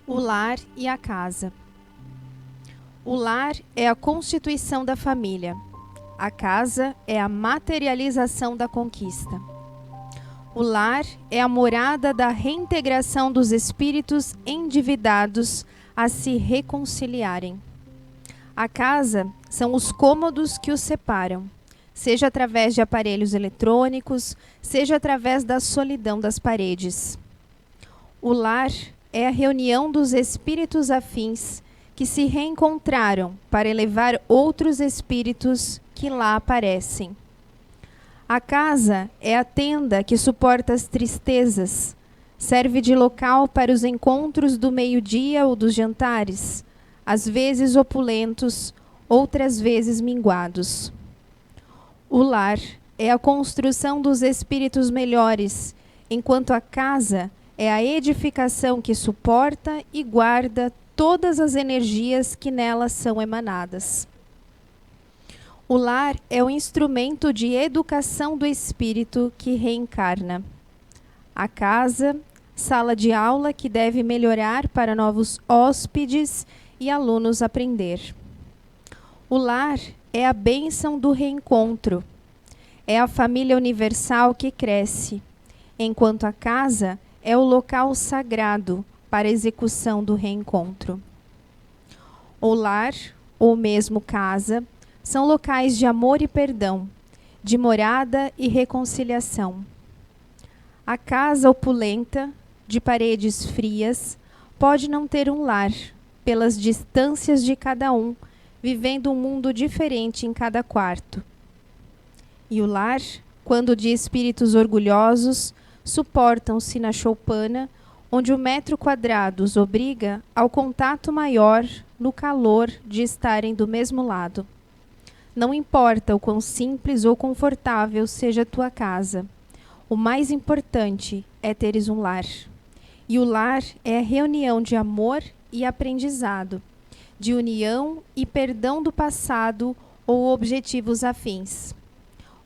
O lar e a casa. O lar é a constituição da família. A casa é a materialização da conquista. O lar é a morada da reintegração dos espíritos endividados a se reconciliarem. A casa são os cômodos que os separam, seja através de aparelhos eletrônicos, seja através da solidão das paredes. O lar é a reunião dos espíritos afins que se reencontraram para elevar outros espíritos que lá aparecem. A casa é a tenda que suporta as tristezas, serve de local para os encontros do meio-dia ou dos jantares, às vezes opulentos, outras vezes minguados. O lar é a construção dos espíritos melhores, enquanto a casa é a edificação que suporta e guarda todas as energias que nelas são emanadas. O lar é o instrumento de educação do espírito que reencarna. A casa, sala de aula que deve melhorar para novos hóspedes e alunos aprender. O lar é a bênção do reencontro. É a família universal que cresce, enquanto a casa é o local sagrado para a execução do reencontro. O lar, ou mesmo casa, são locais de amor e perdão, de morada e reconciliação. A casa opulenta, de paredes frias, pode não ter um lar, pelas distâncias de cada um, vivendo um mundo diferente em cada quarto. E o lar, quando de espíritos orgulhosos, suportam-se na choupana, onde o metro quadrado os obriga ao contato maior no calor de estarem do mesmo lado. Não importa o quão simples ou confortável seja a tua casa, o mais importante é teres um lar. E o lar é a reunião de amor e aprendizado, de união e perdão do passado ou objetivos afins.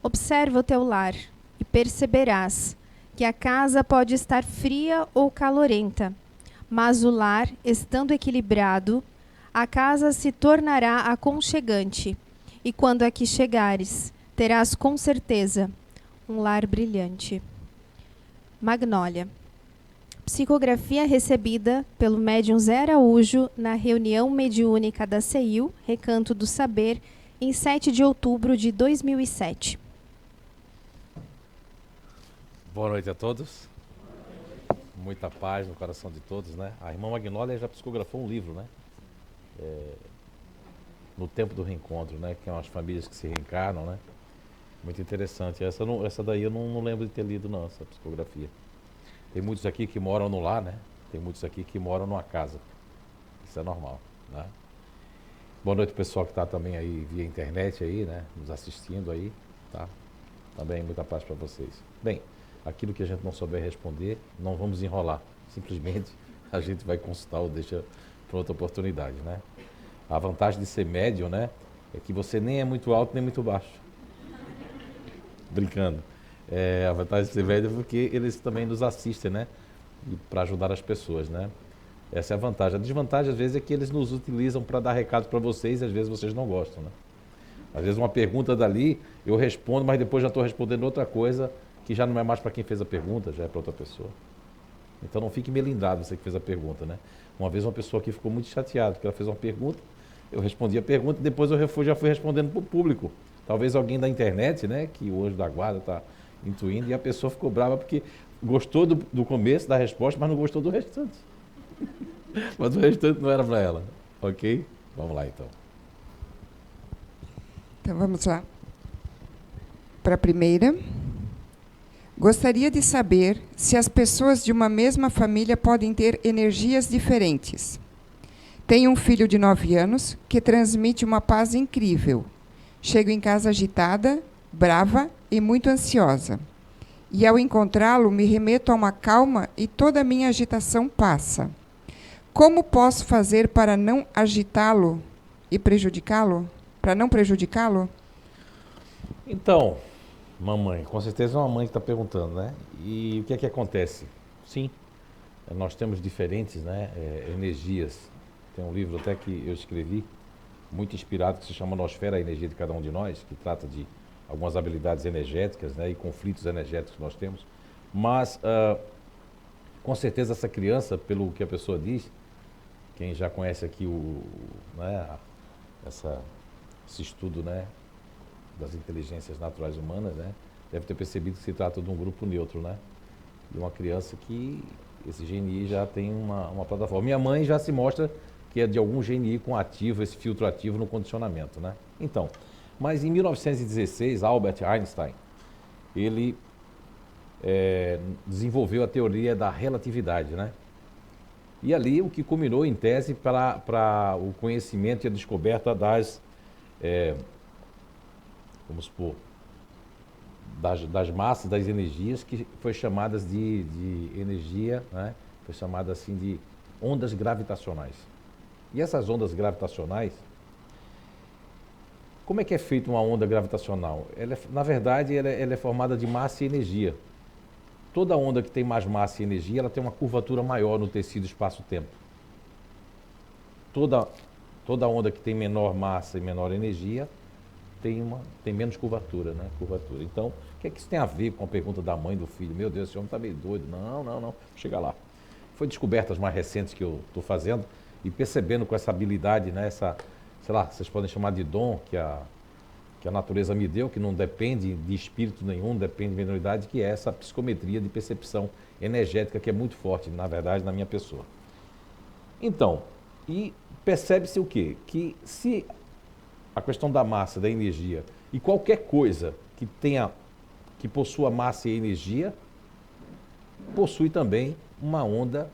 Observa o teu lar e perceberás que a casa pode estar fria ou calorenta, mas o lar, estando equilibrado, a casa se tornará aconchegante, e quando aqui chegares, terás com certeza um lar brilhante. Magnólia. Psicografia recebida pelo médium Zé Araújo na reunião mediúnica da CEIU, Recanto do Saber, em 7 de outubro de 2007. Boa noite a todos. Muita paz no coração de todos, né? A irmã Magnólia já psicografou um livro, né? No Tempo do Reencontro, né? Que são as famílias que se reencarnam, né? Muito interessante. Essa daí eu não lembro de ter lido, não, essa psicografia. Tem muitos aqui que moram no lar, né? Tem muitos aqui que moram numa casa. Isso é normal, né? Boa noite, pessoal que está também aí via internet aí, né? Nos assistindo aí, tá? Também muita paz para vocês. Bem, aquilo que a gente não souber responder, não vamos enrolar. Simplesmente a gente vai consultar ou deixa para outra oportunidade, né? A vantagem de ser médium, né? É que você nem é muito alto nem muito baixo. Brincando. A vantagem de ser médium é porque eles também nos assistem, né? Para ajudar as pessoas, né? Essa é a vantagem. A desvantagem, às vezes, é que eles nos utilizam para dar recado para vocês e às vezes vocês não gostam, né? Às vezes uma pergunta dali, eu respondo, mas depois já estou respondendo outra coisa que já não é mais para quem fez a pergunta, já é para outra pessoa. Então não fique melindrado você que fez a pergunta, né? Uma vez uma pessoa aqui ficou muito chateada, porque ela fez uma pergunta, eu respondi a pergunta e depois eu já fui respondendo para o público. Talvez alguém da internet, né, que o anjo da guarda está intuindo, e a pessoa ficou brava porque gostou do começo da resposta, mas não gostou do restante. Mas o restante não era para ela, ok? Vamos lá então. Então vamos lá. Para a primeira. Gostaria de saber se as pessoas de uma mesma família podem ter energias diferentes. Tenho um filho de 9 anos que transmite uma paz incrível. Chego em casa agitada, brava e muito ansiosa. E ao encontrá-lo, me remeto a uma calma e toda a minha agitação passa. Como posso fazer para não agitá-lo e prejudicá-lo? Para não prejudicá-lo? Então, Mamãe, com certeza é uma mãe que está perguntando, né? E o que é que acontece? Sim, nós temos diferentes, né, energias. Tem um livro até que eu escrevi, muito inspirado, que se chama Nosfera, a Energia de Cada Um de Nós, que trata de algumas habilidades energéticas, né, e conflitos energéticos que nós temos. Mas, com certeza, essa criança, pelo que a pessoa diz, quem já conhece aqui né, esse estudo, né, das inteligências naturais humanas, né, deve ter percebido que se trata de um grupo neutro, né, de uma criança que esse GNI já tem uma plataforma. Minha mãe já se mostra que é de algum GNI com ativo, esse filtro ativo no condicionamento, né. Então, mas em 1916, Albert Einstein, ele desenvolveu a teoria da relatividade, né? E ali o que culminou em tese para o conhecimento e a descoberta vamos supor, das massas, das energias, que foi chamadas de energia, né? Foi chamada assim de ondas gravitacionais. E essas ondas gravitacionais, como é que é feita uma onda gravitacional? Na verdade, ela é formada de massa e energia. Toda onda que tem mais massa e energia, ela tem uma curvatura maior no tecido espaço-tempo. Toda onda que tem menor massa e menor energia tem menos curvatura, né? Então, o que é que isso tem a ver com a pergunta da mãe do filho? Meu Deus, esse homem está meio doido. Não. Chega lá. Foi descobertas mais recentes que eu estou fazendo e percebendo com essa habilidade, né? Sei lá, vocês podem chamar de dom que a natureza me deu, que não depende de espírito nenhum, depende de minoridade, que é essa psicometria de percepção energética que é muito forte, na verdade, na minha pessoa. Então, e percebe-se o quê? Que se a questão da massa, da energia, e qualquer coisa que possua massa e energia, possui também uma onda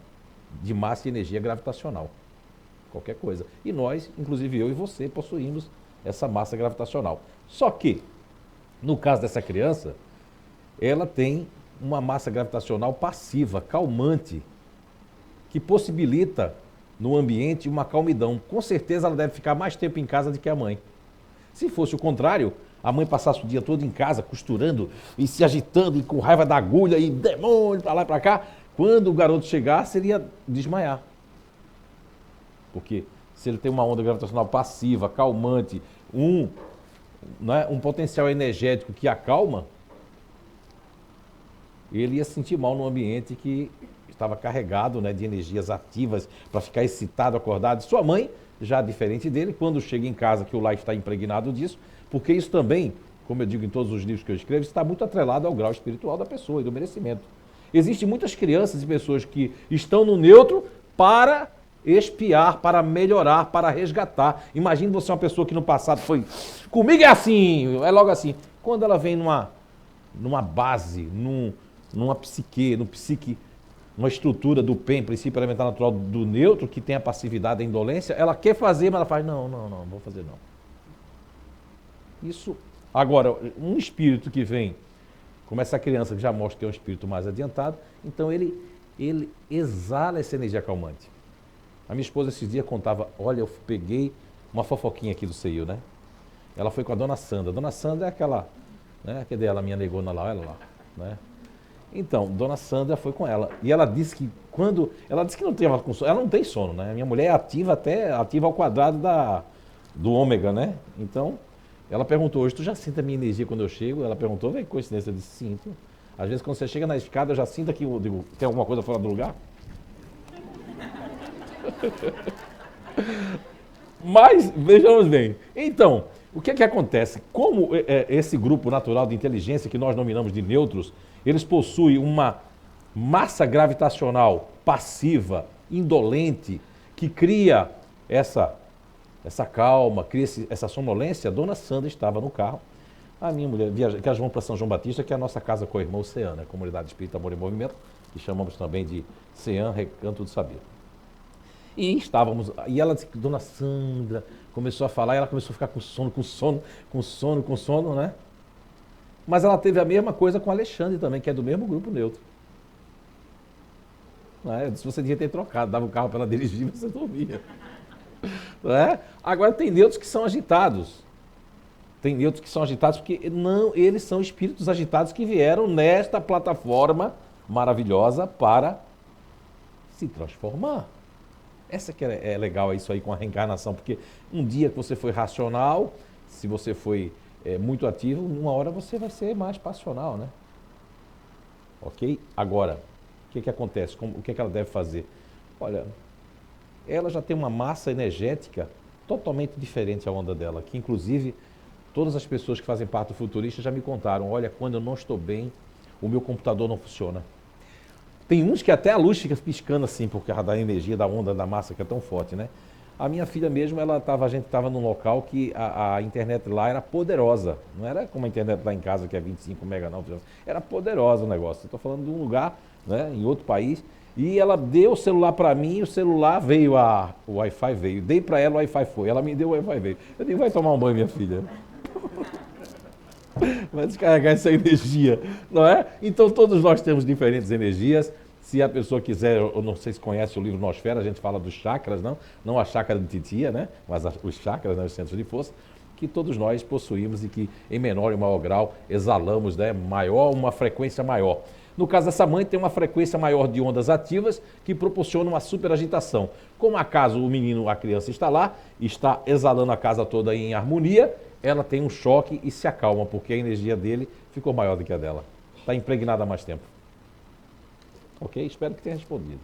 de massa e energia gravitacional. Qualquer coisa. E nós, inclusive eu e você, possuímos essa massa gravitacional. Só que, no caso dessa criança, ela tem uma massa gravitacional passiva, calmante, que possibilita no ambiente uma calmidão. Com certeza ela deve ficar mais tempo em casa do que a mãe. Se fosse o contrário, a mãe passasse o dia todo em casa, costurando e se agitando e com raiva da agulha e demônio para lá e para cá, quando o garoto chegasse, ele ia desmaiar. Porque se ele tem uma onda gravitacional passiva, calmante, um potencial energético que acalma, ele ia se sentir mal no ambiente que estava carregado, né, de energias ativas para ficar excitado, acordado. Sua mãe, já diferente dele, quando chega em casa, que o lar está impregnado disso, porque isso também, como eu digo em todos os livros que eu escrevo, está muito atrelado ao grau espiritual da pessoa e do merecimento. Existem muitas crianças e pessoas que estão no neutro para expiar, para melhorar, para resgatar. Imagine você uma pessoa que no passado foi, comigo é assim, é logo assim. Quando ela vem numa base, numa psique, uma estrutura do PEN, princípio elementar natural do neutro, que tem a passividade, a indolência, ela quer fazer, mas ela faz, não vou fazer não. Isso, agora, um espírito que vem, como essa criança que já mostra que é um espírito mais adiantado, então ele exala essa energia calmante. A minha esposa esses dias contava, olha, eu peguei uma fofoquinha aqui do CEIU, né? Ela foi com a dona Sandra. A dona Sandra é aquela, né? Cadê ela, minha negona lá, olha lá, né? Então, dona Sandra foi com ela. E ela disse que ela disse que não teve com sono. Ela não tem sono, né? Minha mulher é ativa ao quadrado do ômega, né? Então, ela perguntou hoje, tu já sente a minha energia quando eu chego? Ela perguntou, vem, coincidência, eu disse, sinto. Às vezes quando você chega na escada, eu já sinto que tem alguma coisa fora do lugar. Mas, vejamos bem. Então, o que é que acontece? Como esse grupo natural de inteligência, que nós nominamos de neutros, eles possuem uma massa gravitacional passiva, indolente, que cria essa calma, cria essa sonolência. A dona Sandra estava no carro, a minha mulher, que elas vão para São João Batista, que é a nossa casa co-irmã, o CEAN, né? Comunidade Espírita Amor e Movimento, que chamamos também de CEAN, Recanto do Saber. E ela disse que dona Sandra começou a falar, e ela começou a ficar com sono, né? Mas ela teve a mesma coisa com o Alexandre também, que é do mesmo grupo neutro. Eu disse, você devia ter trocado, dava o carro para ela dirigir, você dormia. Agora tem neutros que são agitados. Tem neutros que são agitados porque não, eles são espíritos agitados que vieram nesta plataforma maravilhosa para se transformar. Essa que é legal, é isso aí com a reencarnação, porque um dia que você foi racional, se você foi muito ativo, uma hora você vai ser mais passional, né? Ok? Agora, o que acontece? O que ela deve fazer? Olha, ela já tem uma massa energética totalmente diferente à onda dela, que inclusive todas as pessoas que fazem parte do Futurista já me contaram, olha, quando eu não estou bem, o meu computador não funciona. Tem uns que até a luz fica piscando assim, por causa da energia, da onda, da massa que é tão forte, né? A minha filha mesmo, a gente estava num local que a internet lá era poderosa. Não era como a internet lá em casa, que é 25 mega, não. Era poderosa o negócio. Estou falando de um lugar, né, em outro país. E ela deu o celular para mim, e o celular veio, o Wi-Fi veio. Dei para ela, o Wi-Fi foi. Ela me deu o Wi-Fi veio. Eu digo, vai tomar um banho, minha filha. Vai descarregar essa energia, não é? Então todos nós temos diferentes energias. Se a pessoa quiser, eu não sei se conhece o livro Nosfera, a gente fala dos chakras, não a chácara de titia, né? Mas os chakras, né? Os centros de força, que todos nós possuímos e que em menor e maior grau exalamos, né? Uma frequência maior. No caso dessa mãe, tem uma frequência maior de ondas ativas que proporcionam uma superagitação. Como acaso o menino, a criança está lá, está exalando a casa toda em harmonia, ela tem um choque e se acalma, porque a energia dele ficou maior do que a dela. Está impregnada há mais tempo. Ok? Espero que tenha respondido.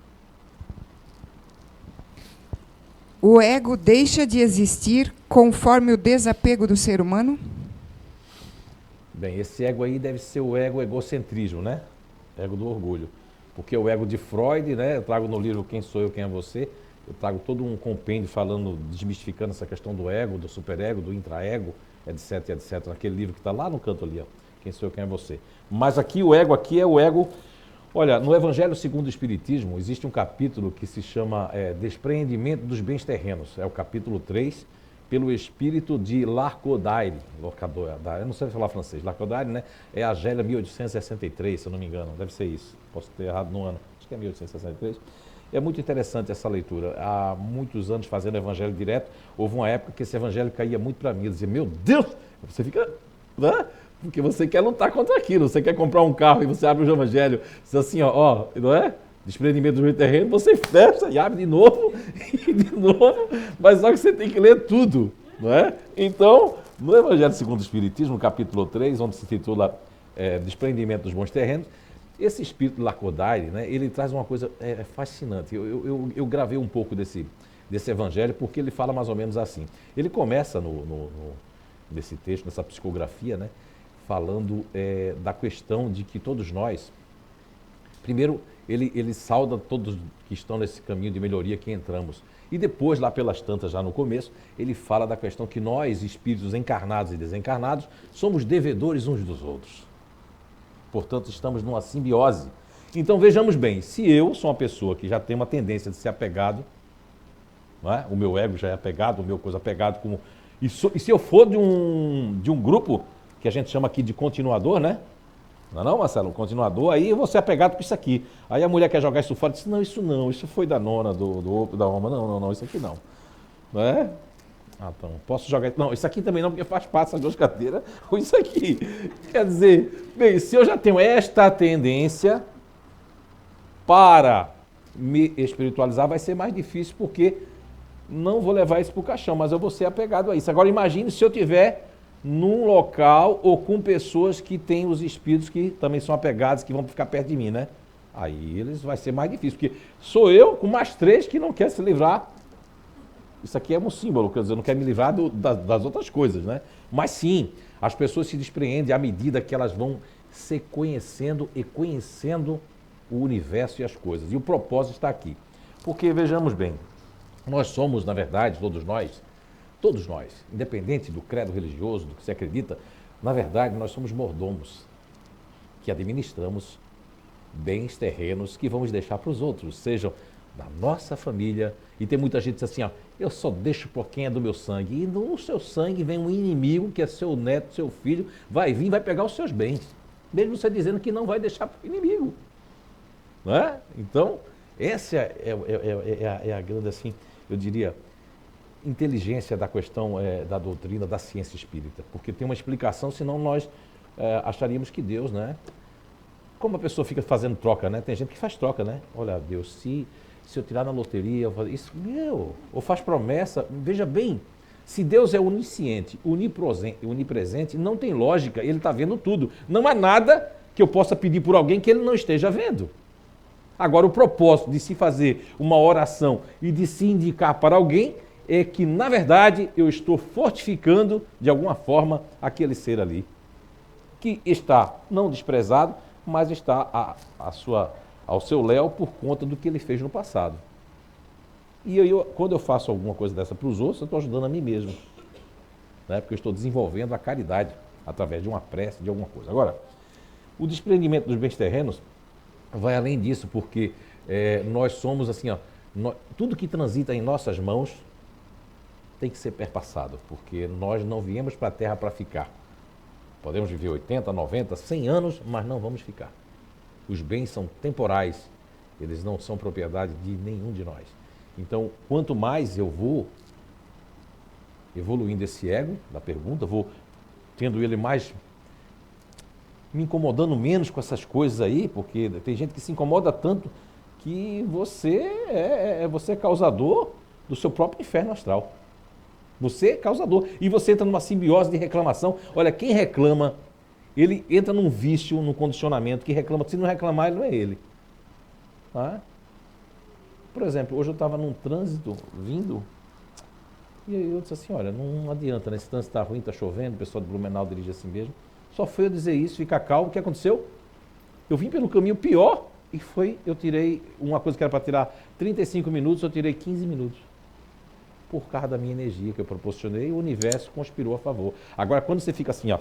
O ego deixa de existir conforme o desapego do ser humano? Bem, esse ego aí deve ser o ego egocentrismo, né? Ego do orgulho. Porque o ego de Freud, né? Eu trago no livro Quem Sou Eu, Quem é Você, eu trago todo um compêndio falando, desmistificando essa questão do ego, do superego, do intraego, etc, etc. Naquele livro que está lá no canto ali, ó. Quem Sou Eu, Quem é Você. Mas aqui o ego aqui é o ego... Olha, no Evangelho segundo o Espiritismo, existe um capítulo que se chama Despreendimento dos Bens Terrenos. É o capítulo 3, pelo espírito de Lacordaire. Eu não sei falar francês. Lacordaire, né? É a Gélia 1863, se eu não me engano. Deve ser isso. Posso ter errado no ano. Acho que é 1863. É muito interessante essa leitura. Há muitos anos fazendo Evangelho direto, houve uma época que esse Evangelho caía muito para mim. Eu dizia, meu Deus! Você fica... Né? Porque você quer lutar contra aquilo, você quer comprar um carro e você abre o Evangelho, diz assim, ó, não é? Desprendimento do meu terreno, você fecha e abre de novo, e de novo, mas só que você tem que ler tudo, não é? Então, no Evangelho segundo o Espiritismo, no capítulo 3, onde se titula Desprendimento dos Bons Terrenos, esse espírito Lacordaire, né, ele traz uma coisa fascinante. Eu gravei um pouco desse Evangelho, porque ele fala mais ou menos assim. Ele começa nesse texto, nessa psicografia, né, falando da questão de que todos nós, primeiro ele sauda todos que estão nesse caminho de melhoria que entramos, e depois, lá pelas tantas, já no começo, ele fala da questão que nós, espíritos encarnados e desencarnados, somos devedores uns dos outros. Portanto, estamos numa simbiose. Então, vejamos bem, se eu sou uma pessoa que já tem uma tendência de ser apegado, não é? O meu ego já é apegado, o meu coisa apegado, e se eu for de um grupo que a gente chama aqui de continuador, né? Não, Marcelo? Continuador, aí eu vou ser apegado com isso aqui. Aí a mulher quer jogar isso fora, diz, não, isso foi da nona, da Oma, não, isso aqui não. Não é? Ah, então, posso jogar... Não, isso aqui também não, porque faz parte dessas duas cadeiras, ou isso aqui. Quer dizer, bem, se eu já tenho esta tendência para me espiritualizar, vai ser mais difícil, porque não vou levar isso para o caixão, mas eu vou ser apegado a isso. Agora, imagine se eu tiver num local ou com pessoas que têm os espíritos que também são apegados, que vão ficar perto de mim, né? Aí vai ser mais difícil, porque sou eu com mais 3 que não quer se livrar. Isso aqui é um símbolo, quer dizer, eu não quero me livrar das outras coisas, né? Mas sim, as pessoas se despreendem à medida que elas vão se conhecendo e conhecendo o universo e as coisas. E o propósito está aqui. Porque, vejamos bem, nós somos, na verdade, todos nós, independente do credo religioso, do que se acredita, na verdade, nós somos mordomos, que administramos bens terrenos que vamos deixar para os outros, sejam da nossa família. E tem muita gente que diz assim, ó, eu só deixo por quem é do meu sangue. E no seu sangue vem um inimigo, que é seu neto, seu filho, vai vir e vai pegar os seus bens. Mesmo você dizendo que não vai deixar para o inimigo. Não é? Então, essa é a grande, assim, eu diria, inteligência da questão da doutrina da ciência espírita, porque tem uma explicação, senão nós acharíamos que Deus, né? Como a pessoa fica fazendo troca, né? Tem gente que faz troca, né? Olha, Deus, se eu tirar na loteria, eu faço isso, ou faz promessa. Veja bem, se Deus é onisciente, onipresente, não tem lógica, Ele está vendo tudo. Não há nada que eu possa pedir por alguém que Ele não esteja vendo. Agora, o propósito de se fazer uma oração e de se indicar para alguém é que, na verdade, eu estou fortificando, de alguma forma, aquele ser ali, que está não desprezado, mas está ao seu léu por conta do que ele fez no passado. E quando eu faço alguma coisa dessa para os outros, eu estou ajudando a mim mesmo, né? Porque eu estou desenvolvendo a caridade através de uma prece, de alguma coisa. Agora, o desprendimento dos bens terrenos vai além disso, porque nós somos assim, ó, tudo que transita em nossas mãos tem que ser perpassado, porque nós não viemos para a Terra para ficar. Podemos viver 80, 90, 100 anos, mas não vamos ficar. Os bens são temporais, eles não são propriedade de nenhum de nós. Então, quanto mais eu vou evoluindo esse ego da pergunta, vou tendo ele mais, me incomodando menos com essas coisas aí, porque tem gente que se incomoda tanto que você é causador do seu próprio inferno astral. Você é causador. E você entra numa simbiose de reclamação. Olha, quem reclama, ele entra num vício, num condicionamento, que reclama. Se não reclamar, ele não é ele. Tá? Por exemplo, hoje eu estava num trânsito, vindo, e aí eu disse assim, olha, não adianta, né? Esse trânsito está ruim, está chovendo, o pessoal de Blumenau dirige assim mesmo. Só foi eu dizer isso, ficar calmo. O que aconteceu? Eu vim pelo caminho pior e eu tirei uma coisa que era para tirar 35 minutos, eu tirei 15 minutos. Por causa da minha energia que eu proporcionei, o universo conspirou a favor. Agora, quando você fica assim, ó,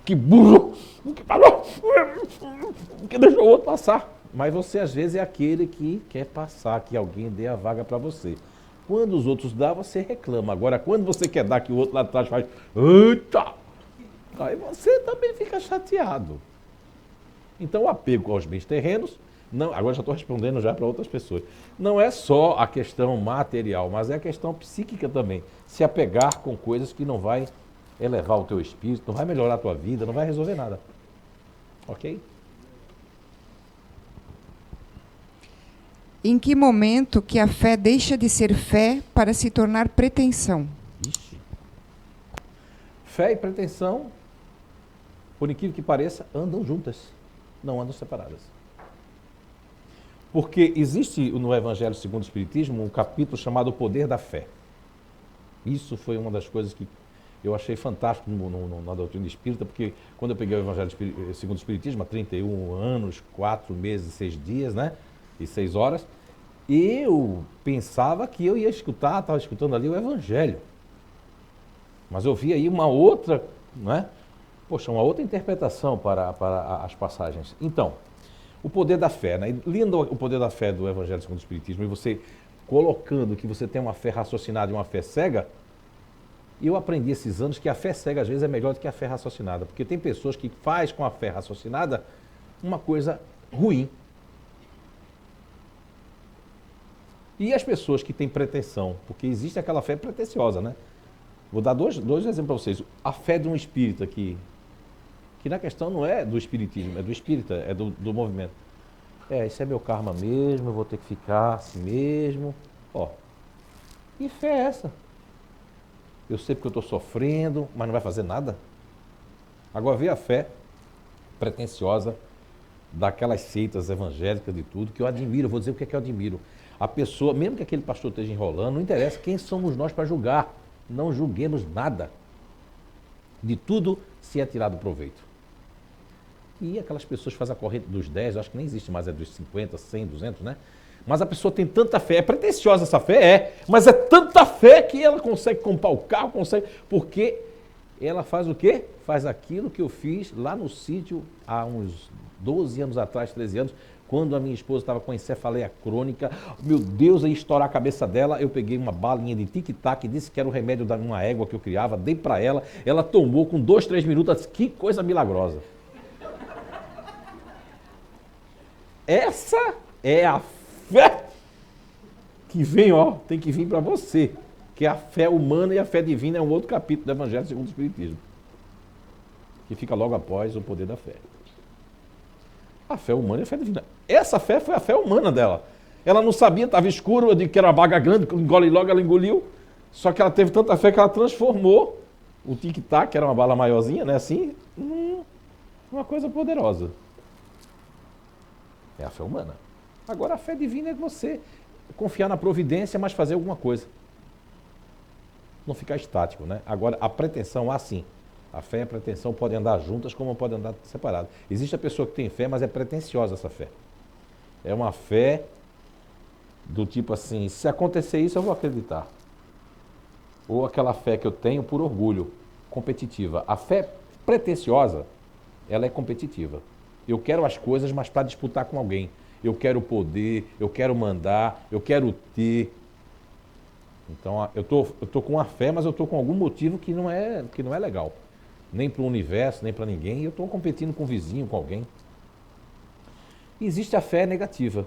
que burro, que parou, que deixou o outro passar. Mas você, às vezes, é aquele que quer passar, que alguém dê a vaga para você. Quando os outros dão, você reclama. Agora, quando você quer dar, que o outro lá atrás faz, eita, aí você também fica chateado. Então, o apego aos bens terrenos, não, agora já estou respondendo já para outras pessoas. Não é só a questão material, mas é a questão psíquica também. Se apegar com coisas que não vai elevar o teu espírito, não vai melhorar a tua vida, não vai resolver nada. Ok? Em que momento que a fé deixa de ser fé para se tornar pretensão? Ixi. Fé e pretensão, por incrível que pareça, andam juntas, não andam separadas. Porque existe no Evangelho segundo o Espiritismo um capítulo chamado O Poder da Fé. Isso foi uma das coisas que eu achei fantástico na doutrina espírita, porque quando eu peguei o Evangelho segundo o Espiritismo, há 31 anos, 4 meses, 6 dias, né? E 6 horas, eu pensava que eu ia escutar, estava escutando ali o Evangelho. Mas eu vi aí uma outra, né? Poxa, uma outra interpretação para as passagens. Então, o poder da fé, né? Lendo o poder da fé do Evangelho segundo o Espiritismo e você colocando que você tem uma fé raciocinada e uma fé cega, eu aprendi esses anos que a fé cega às vezes é melhor do que a fé raciocinada, porque tem pessoas que faz com a fé raciocinada uma coisa ruim. E as pessoas que têm pretensão, porque existe aquela fé pretensiosa, né? Vou dar dois exemplos para vocês. A fé de um espírita que na questão não é do espiritismo, é do espírita, é do movimento. Isso é meu karma mesmo, eu vou ter que ficar assim mesmo. Ó, que fé é essa? Eu sei porque eu estou sofrendo, mas não vai fazer nada? Agora vê a fé pretensiosa daquelas seitas evangélicas de tudo, que eu admiro, eu vou dizer o que é que eu admiro. A pessoa, mesmo que aquele pastor esteja enrolando, não interessa quem somos nós para julgar. Não julguemos nada. De tudo se é tirado proveito. E aquelas pessoas fazem a corrente dos 10, eu acho que nem existe mais, é dos 50, 100, 200, né? Mas a pessoa tem tanta fé, é pretensiosa essa fé, mas é tanta fé que ela consegue comprar o carro, porque ela faz o quê? Faz aquilo que eu fiz lá no sítio há uns 12 anos atrás, 13 anos, quando a minha esposa estava com encefaleia crônica, meu Deus, ia estourar a cabeça dela, eu peguei uma balinha de tic-tac, disse que era o remédio de uma égua que eu criava, dei para ela tomou com 2, 3 minutos, que coisa milagrosa. Essa é a fé que vem, ó, tem que vir para você. que a fé humana e a fé divina é um outro capítulo do Evangelho segundo o Espiritismo, que fica logo após o poder da fé. A fé humana e a fé divina. Essa fé foi a fé humana dela. Ela não sabia, estava escuro, eu digo que era uma baga grande, engole logo, ela engoliu. Só que ela teve tanta fé que ela transformou o tic-tac, que era uma bala maiorzinha, né, assim, uma coisa poderosa. É a fé humana. Agora a fé divina é você confiar na providência, mas fazer alguma coisa. Não ficar estático, né? Agora a pretensão, assim, a fé e a pretensão podem andar juntas como podem andar separadas. Existe a pessoa que tem fé, mas é pretensiosa essa fé. É uma fé do tipo assim, se acontecer isso eu vou acreditar. Ou aquela fé que eu tenho por orgulho, competitiva. A fé pretensiosa, ela é competitiva. Eu quero as coisas, mas para disputar com alguém. Eu quero poder, eu quero mandar, eu quero ter. Então eu tô com a fé, mas eu tô com algum motivo que não é legal. Nem para o universo, nem para ninguém. Eu estou competindo com o vizinho, com alguém. Existe a fé negativa.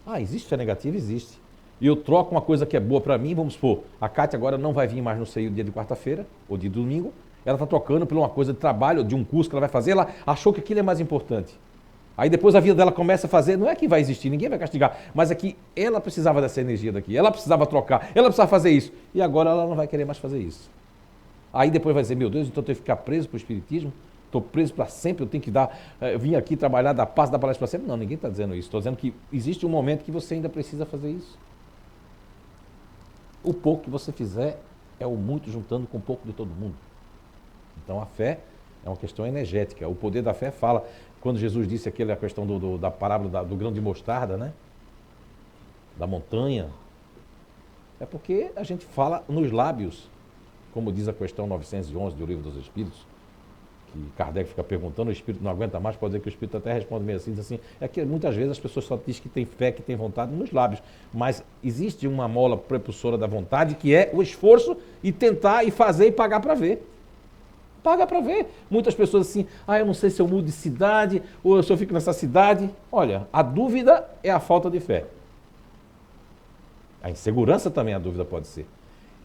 Ah, existe fé negativa? Existe. E eu troco uma coisa que é boa para mim, vamos supor, a Kátia agora não vai vir mais no CEI dia de quarta-feira, ou de domingo, ela está trocando por uma coisa de trabalho, de um curso que ela vai fazer, ela achou que aquilo é mais importante. Aí depois a vida dela começa a fazer, não é que vai existir, ninguém vai castigar, mas é que ela precisava dessa energia daqui, ela precisava trocar, ela precisava fazer isso, e agora ela não vai querer mais fazer isso. Aí depois vai dizer, meu Deus, então eu tenho que ficar preso para o Espiritismo? Estou preso para sempre, eu tenho que vim aqui trabalhar, dar paz, dar palestra para sempre? Não, ninguém está dizendo isso, estou dizendo que existe um momento que você ainda precisa fazer isso. O pouco que você fizer é o muito juntando com o pouco de todo mundo. Então a fé é uma questão energética. O poder da fé fala, quando Jesus disse aquela questão da parábola do grão de mostarda, né? Da montanha, é porque a gente fala nos lábios, como diz a questão 911 do Livro dos Espíritos, que Kardec fica perguntando, o Espírito não aguenta mais, pode dizer que o Espírito até responde meio assim, diz assim, é que muitas vezes as pessoas só dizem que tem fé, que tem vontade nos lábios, mas existe uma mola propulsora da vontade, que é o esforço e tentar e fazer e pagar para ver. Paga para ver. Muitas pessoas assim, eu não sei se eu mudo de cidade, ou se eu fico nessa cidade. Olha, a dúvida é a falta de fé. A insegurança também, a dúvida pode ser.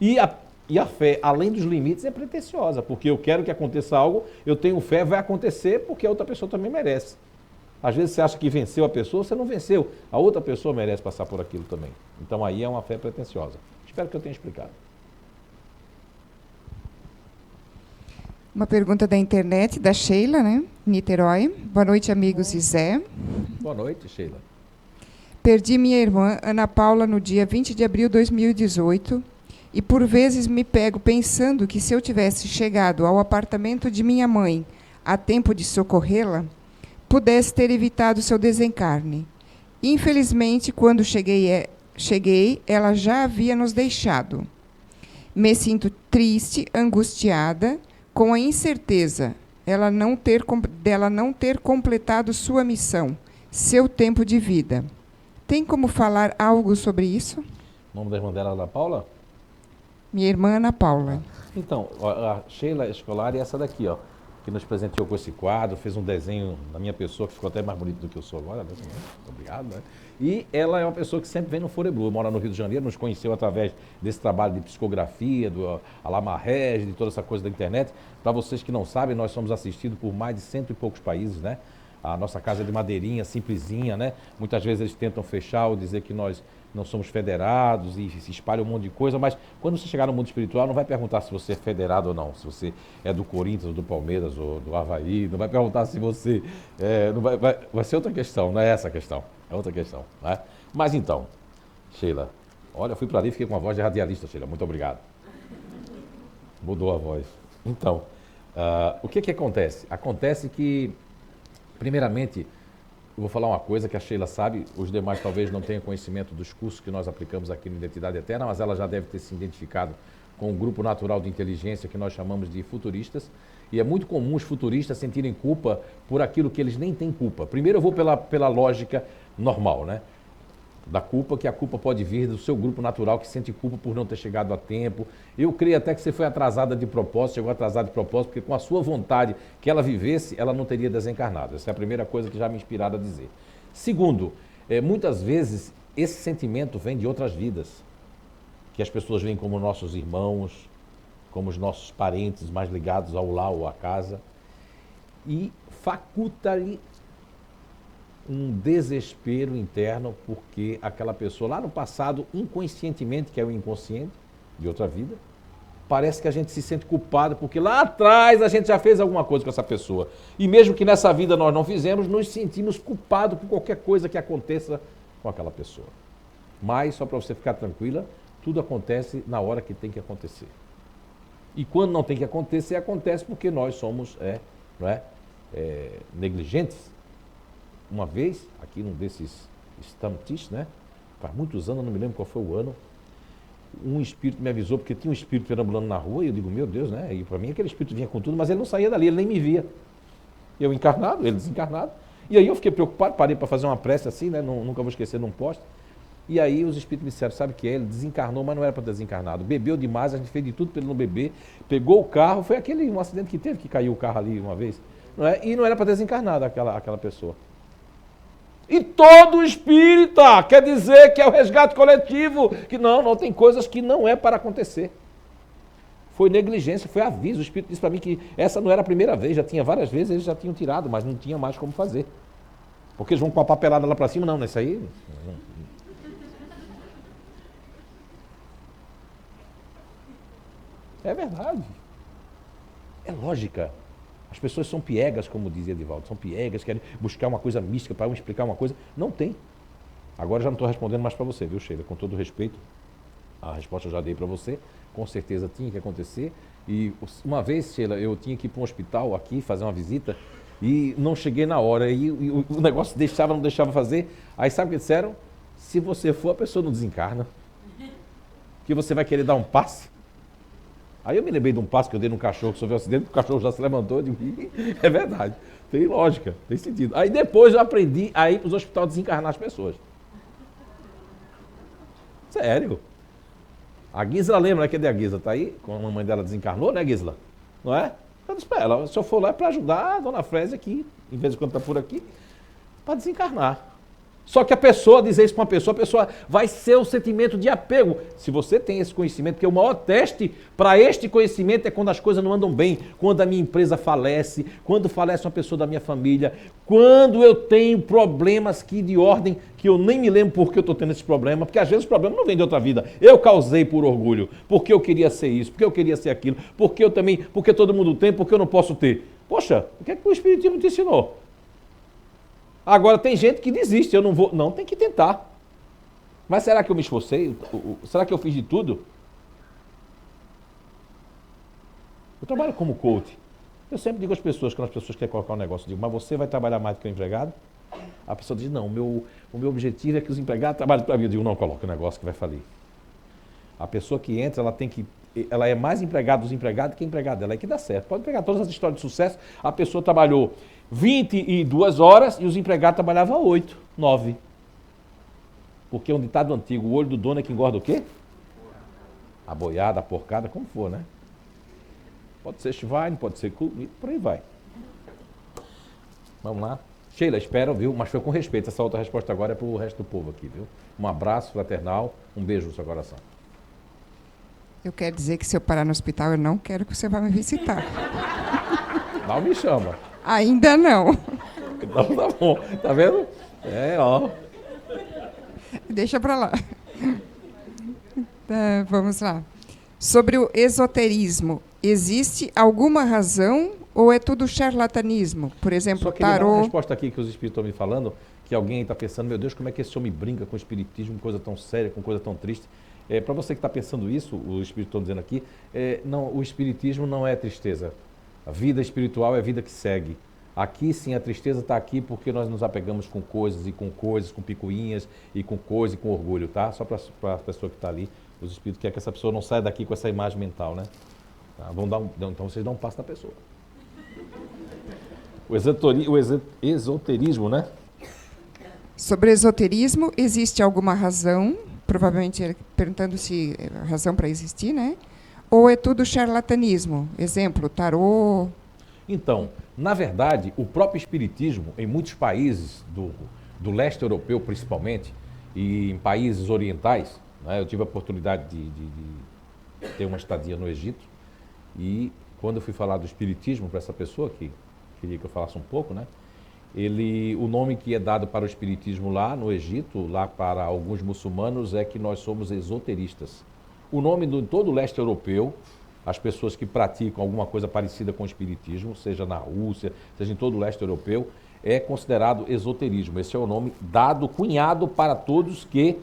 E a fé, além dos limites, é pretensiosa, porque eu quero que aconteça algo, eu tenho fé, vai acontecer, porque a outra pessoa também merece. Às vezes você acha que venceu a pessoa, você não venceu. A outra pessoa merece passar por aquilo também. Então aí é uma fé pretensiosa. Espero que eu tenha explicado. Uma pergunta da internet, da Sheila, né? Niterói. Boa noite, amigos e Zé. Boa noite, Sheila. Perdi minha irmã, Ana Paula, no dia 20 de abril de 2018, e por vezes me pego pensando que se eu tivesse chegado ao apartamento de minha mãe a tempo de socorrê-la, pudesse ter evitado seu desencarne. Infelizmente, quando cheguei, ela já havia nos deixado. Me sinto triste, angustiada, com a incerteza dela não ter completado sua missão, seu tempo de vida. Tem como falar algo sobre isso? O nome da irmã dela é Ana Paula? Minha irmã Ana Paula. Então, a Sheila Escolar é essa daqui, ó, que nos presenteou com esse quadro, fez um desenho da minha pessoa, que ficou até mais bonito do que eu sou agora. Né? Obrigado, né? E ela é uma pessoa que sempre vem no Foreblu, mora no Rio de Janeiro, nos conheceu através desse trabalho de psicografia, do Alamarrege, de toda essa coisa da internet. Para vocês que não sabem, nós somos assistidos por mais de 100 e poucos países, né? A nossa casa é de madeirinha, simplesinha, né? Muitas vezes eles tentam fechar ou dizer que nós não somos federados e se espalha um monte de coisa, mas quando você chegar no mundo espiritual, não vai perguntar se você é federado ou não, se você é do Corinthians, ou do Palmeiras, ou do Avaí, não vai perguntar se você... vai ser outra questão, não é essa a questão, é outra questão. Né? Mas então, Sheila, olha, eu fui para ali e fiquei com a voz de radialista, Sheila, muito obrigado. Mudou a voz. Então, o que acontece? Acontece que, primeiramente, eu vou falar uma coisa que a Sheila sabe, os demais talvez não tenham conhecimento dos cursos que nós aplicamos aqui no Identidade Eterna, mas ela já deve ter se identificado com o grupo natural de inteligência que nós chamamos de futuristas, e é muito comum os futuristas sentirem culpa por aquilo que eles nem têm culpa. Primeiro eu vou pela lógica normal, né? Da culpa, que a culpa pode vir do seu grupo natural que sente culpa por não ter chegado a tempo. Eu creio até que você foi atrasada de propósito, chegou atrasada de propósito, porque com a sua vontade que ela vivesse, ela não teria desencarnado. Essa é a primeira coisa que já me inspiraram a dizer. Segundo, muitas vezes esse sentimento vem de outras vidas. que as pessoas veem como nossos irmãos, como os nossos parentes mais ligados ao lar ou à casa, e faculta-lhe um desespero interno, porque aquela pessoa lá no passado, inconscientemente, que é o inconsciente de outra vida, parece que a gente se sente culpado, porque lá atrás a gente já fez alguma coisa com essa pessoa. E mesmo que nessa vida nós não fizemos, nos sentimos culpados por qualquer coisa que aconteça com aquela pessoa. Mas, só para você ficar tranquila, tudo acontece na hora que tem que acontecer. E quando não tem que acontecer, acontece porque nós somos negligentes. Uma vez, aqui num desses Stammtisch, né? Faz muitos anos, não me lembro qual foi o ano, um espírito me avisou, porque tinha um espírito perambulando na rua, e eu digo, meu Deus, né? E para mim aquele espírito vinha com tudo, mas ele não saía dali, ele nem me via. Eu encarnado, ele desencarnado. E aí eu fiquei preocupado, parei para fazer uma prece assim, né? Nunca vou esquecer, num poste. E aí os espíritos me disseram, sabe o que é? Ele desencarnou, mas não era para desencarnado. Bebeu demais, a gente fez de tudo para ele não beber. Pegou o carro, foi um acidente que teve, que caiu o carro ali uma vez. Não é? E não era para desencarnado aquela pessoa. E todo espírita quer dizer que é o resgate coletivo, que não tem coisas que não é para acontecer. Foi negligência, foi aviso. O espírito disse para mim que essa não era a primeira vez, já tinha várias vezes, eles já tinham tirado, mas não tinha mais como fazer. Porque eles vão com a papelada lá para cima, não, nesse aí... É verdade. É lógica. As pessoas são piegas, como dizia Edivaldo, são piegas, querem buscar uma coisa mística para explicar uma coisa. Não tem. Agora já não estou respondendo mais para você, viu, Sheila? Com todo respeito, a resposta eu já dei para você. Com certeza tinha que acontecer. E uma vez, Sheila, eu tinha que ir para um hospital aqui, fazer uma visita, e não cheguei na hora. E o negócio não deixava fazer. Aí sabe o que disseram? Se você for, a pessoa não desencarna. Que você vai querer dar um passe. Aí eu me lembrei de um passo que eu dei num cachorro, que sofreu um acidente, o cachorro já se levantou, eu digo, é verdade, tem lógica, tem sentido. Aí depois eu aprendi a ir para os hospitais desencarnar as pessoas. Sério. A Gisela lembra, né? Cadê a Gisela? Tá aí? Quando a mamãe dela desencarnou, né, Gisela? Não é? Eu disse para ela, se eu for lá é para ajudar a dona Frésia aqui, em vez de quando está por aqui, para desencarnar. Só que a pessoa, dizer isso para a pessoa vai ser o sentimento de apego. Se você tem esse conhecimento, porque o maior teste para este conhecimento é quando as coisas não andam bem, quando a minha empresa falece, quando falece uma pessoa da minha família, quando eu tenho problemas de ordem que eu nem me lembro por que eu estou tendo esse problema, porque às vezes o problema não vem de outra vida. Eu causei por orgulho, porque eu queria ser isso, porque eu queria ser aquilo, porque todo mundo tem, porque eu não posso ter. Poxa, o que é que o Espiritismo te ensinou? Agora, tem gente que desiste, eu não vou... Não, tem que tentar. Mas será que eu me esforcei? Será que eu fiz de tudo? Eu trabalho como coach. Eu sempre digo às pessoas, quando as pessoas querem colocar um negócio, eu digo, mas você vai trabalhar mais do que o empregado? A pessoa diz, não, o meu objetivo é que os empregados trabalhem para mim. Eu digo, não, coloca o negócio que vai falir. A pessoa que entra, ela é mais empregada dos empregados que empregada dela. É que dá certo. Pode pegar todas as histórias de sucesso, a pessoa trabalhou 22 horas e os empregados trabalhavam 8, 9. Porque é um ditado antigo, o olho do dono é que engorda o quê? A boiada, a porcada, como for, né? Pode ser Schwein, pode ser Kuhn, por aí vai. Vamos lá. Sheila, espero, viu? Mas foi com respeito. Essa outra resposta agora é para o resto do povo aqui, viu? Um abraço fraternal, um beijo no seu coração. Eu quero dizer que se eu parar no hospital, eu não quero que você vá me visitar. Não me chama. Ainda não. Então tá bom. Tá vendo? Ó. Deixa para lá. Tá, vamos lá. Sobre o esoterismo, existe alguma razão ou é tudo charlatanismo? Por exemplo, só queria dar uma tarô... resposta aqui que os espíritos estão me falando, que alguém está pensando, meu Deus, como é que esse homem brinca com o espiritismo, com coisa tão séria, com coisa tão triste. Para você que está pensando isso, os espíritos estão dizendo aqui, não, o espiritismo não é tristeza. A vida espiritual é a vida que segue. Aqui sim, a tristeza está aqui porque nós nos apegamos com coisas, com picuinhas, e com coisas, e com orgulho, tá? Só para a pessoa que está ali, os espíritos querem que essa pessoa não saia daqui com essa imagem mental, né? Tá? Então vocês dão um passo na pessoa. O esoterismo, né? Sobre esoterismo, existe alguma razão? Provavelmente ele perguntando se a razão para existir, né? Ou é tudo charlatanismo? Exemplo, tarô... Então, na verdade, o próprio espiritismo, em muitos países do leste europeu principalmente, e em países orientais, né? Eu tive a oportunidade de ter uma estadia no Egito e quando eu fui falar do espiritismo para essa pessoa que queria que eu falasse um pouco, né? O nome que é dado para o espiritismo lá no Egito, lá para alguns muçulmanos, é que nós somos esoteristas. O nome de todo o leste europeu, as pessoas que praticam alguma coisa parecida com o espiritismo, seja na Rússia, seja em todo o leste europeu, é considerado esoterismo. Esse é o nome dado, cunhado para todos que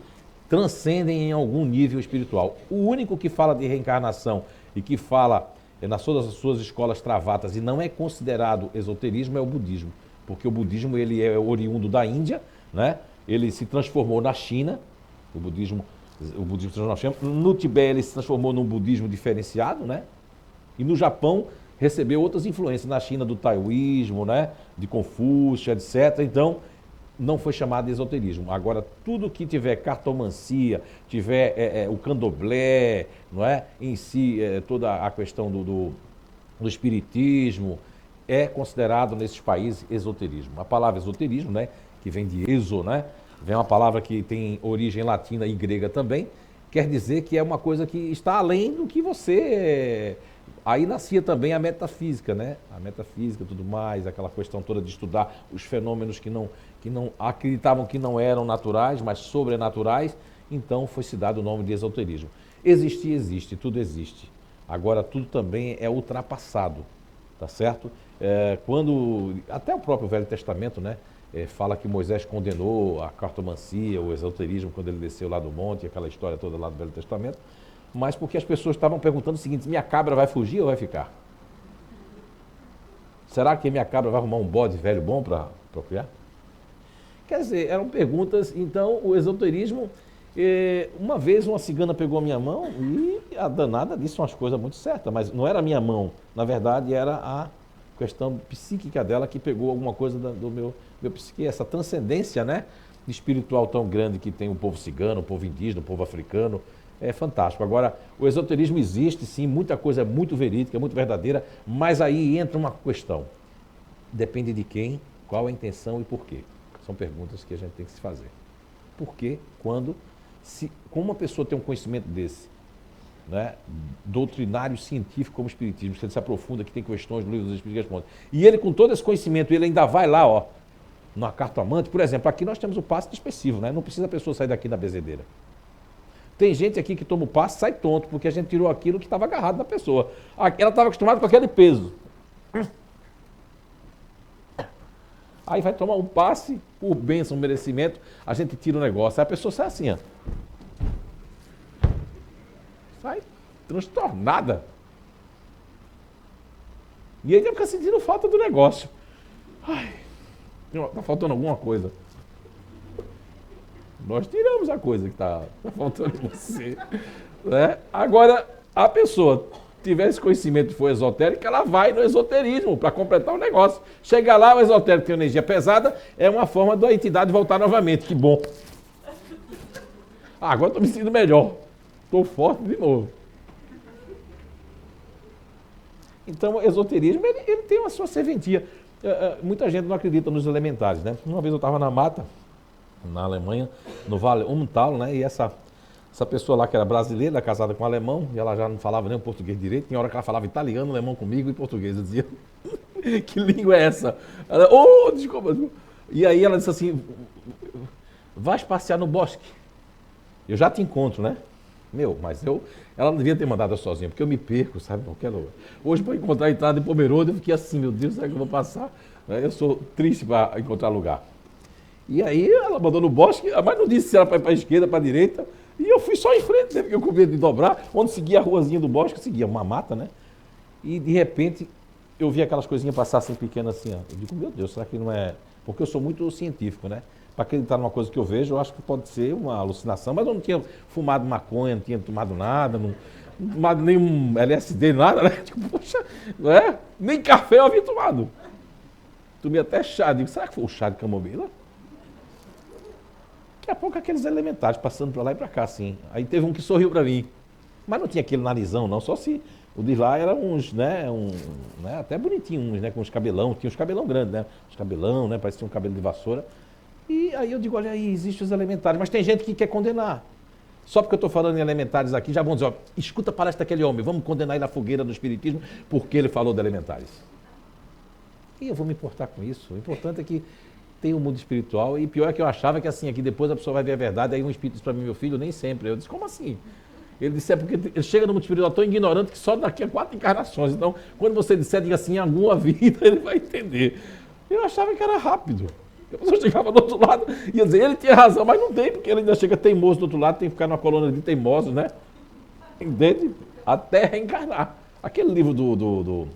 transcendem em algum nível espiritual. O único que fala de reencarnação e que fala nas todas as suas escolas travatas e não é considerado esoterismo é o budismo. Porque o budismo ele é oriundo da Índia, né? Ele se transformou na China, o budismo se transformou na China. No Tibete ele se transformou num budismo diferenciado, né? E no Japão recebeu outras influências, na China do taoísmo, né? De Confúcio, etc. Então, não foi chamado de esoterismo. Agora, tudo que tiver cartomancia, tiver o candomblé, não é? Em si, toda a questão do espiritismo, é considerado nesses países esoterismo. A palavra esoterismo, né, que vem de exo, né, vem uma palavra que tem origem latina e grega também, quer dizer que é uma coisa que está além do que você... Aí nascia também a metafísica, né? A metafísica e tudo mais, aquela questão toda de estudar os fenômenos que não acreditavam que não eram naturais, mas sobrenaturais, então foi-se dado o nome de esoterismo. Existir, existe, tudo existe. Agora, tudo também é ultrapassado, tá certo? Quando até o próprio Velho Testamento, né, fala que Moisés condenou a cartomancia, o esoterismo, quando ele desceu lá do monte, aquela história toda lá do Velho Testamento, mas porque as pessoas estavam perguntando o seguinte: minha cabra vai fugir ou vai ficar? Será que minha cabra vai arrumar um bode velho bom para procriar? Quer dizer, eram perguntas. Então o esoterismo, uma vez uma cigana pegou a minha mão e a danada disse umas coisas muito certas, mas não era a minha mão, na verdade era a questão psíquica dela que pegou alguma coisa do meu psique, essa transcendência, né, espiritual tão grande que tem o povo cigano, o povo indígena, o povo africano, é fantástico. Agora, o esoterismo existe sim, muita coisa é muito verídica, muito verdadeira, mas aí entra uma questão, depende de quem, qual a intenção e por quê. São perguntas que a gente tem que se fazer. Por quê, quando, como uma pessoa tem um conhecimento desse, né, doutrinário científico como o espiritismo, que ele se aprofunda, que tem questões no livro dos Espíritos que respondem. E ele, com todo esse conhecimento, ele ainda vai lá, ó, na cartomante, por exemplo, aqui nós temos o passe expressivo, né? Não precisa a pessoa sair daqui da bezedeira. Tem gente aqui que toma o passe e sai tonto, porque a gente tirou aquilo que estava agarrado na pessoa. Ela estava acostumada com aquele peso. Aí vai tomar um passe, por bênção, merecimento, a gente tira o negócio. Aí a pessoa sai assim, ó. Sai transtornada. E aí fica sentindo falta do negócio. Ai, tá faltando alguma coisa. Nós tiramos a coisa que tá faltando em você. Né? Agora, a pessoa tiver esse conhecimento e for esotérica, ela vai no esoterismo para completar o negócio. Chega lá, o esotérico tem energia pesada, é uma forma da entidade voltar novamente. Que bom. Agora estou me sentindo melhor. Estou forte de novo. Então, o esoterismo, ele tem uma sua serventia. Muita gente não acredita nos elementares, né? Uma vez eu estava na mata, na Alemanha, no Vale Umtal, né? E essa pessoa lá que era brasileira, casada com um alemão, e ela já não falava nem o português direito, tinha hora que ela falava italiano, alemão comigo e português. Eu dizia, que língua é essa? Ela, desculpa. E aí ela disse assim, vais passear no bosque. Eu já te encontro, né? Mas ela não devia ter mandado eu sozinha, porque eu me perco, sabe, em qualquer lugar. Hoje, para encontrar a entrada em Pomerode, eu fiquei assim, meu Deus, será que eu vou passar? Eu sou triste para encontrar lugar. E aí ela mandou no bosque, mas não disse se era para ir para a esquerda, para a direita, e eu fui só em frente, né, porque eu com medo de dobrar, onde seguia a ruazinha do bosque, seguia uma mata, né? E de repente eu vi aquelas coisinhas passar assim pequenas assim, ó. Eu digo, meu Deus, será que não é... Porque eu sou muito científico, né? Para acreditar numa coisa que eu vejo, eu acho que pode ser uma alucinação, mas eu não tinha fumado maconha, não tinha tomado nada, não tomado nenhum LSD, nada, né? Tipo, poxa, não é? Nem café eu havia tomado. Tomei até chá, digo, será que foi o chá de camomila? Daqui a pouco aqueles elementares passando para lá e para cá, assim. Aí teve um que sorriu para mim, mas não tinha aquele narizão, não, só se... O de lá era uns, né, né, até bonitinho, uns, né, com uns cabelão, tinha uns cabelão grandes, né, uns cabelão, né, parecia um cabelo de vassoura. E aí eu digo, olha aí, existem os elementares, mas tem gente que quer condenar. Só porque eu estou falando em elementares aqui, já vão dizer, ó, escuta a palestra daquele homem, vamos condenar ele na fogueira do espiritismo porque ele falou de elementares. E eu vou me importar com isso. O importante é que tem um mundo espiritual, e pior é que eu achava que assim, aqui depois a pessoa vai ver a verdade, aí um espírito disse para mim, meu filho, nem sempre. Eu disse, como assim? Ele disse, é porque ele chega no mundo espiritual tão ignorante que só daqui a 4 encarnações. Então, quando você disser, diga assim, em alguma vida, ele vai entender. Eu achava que era rápido. A pessoa chegava do outro lado e ia dizer, ele tinha razão, mas não tem, porque ele ainda chega teimoso do outro lado, tem que ficar numa colônia de teimosos, né? Entende? Até reencarnar. Aquele livro do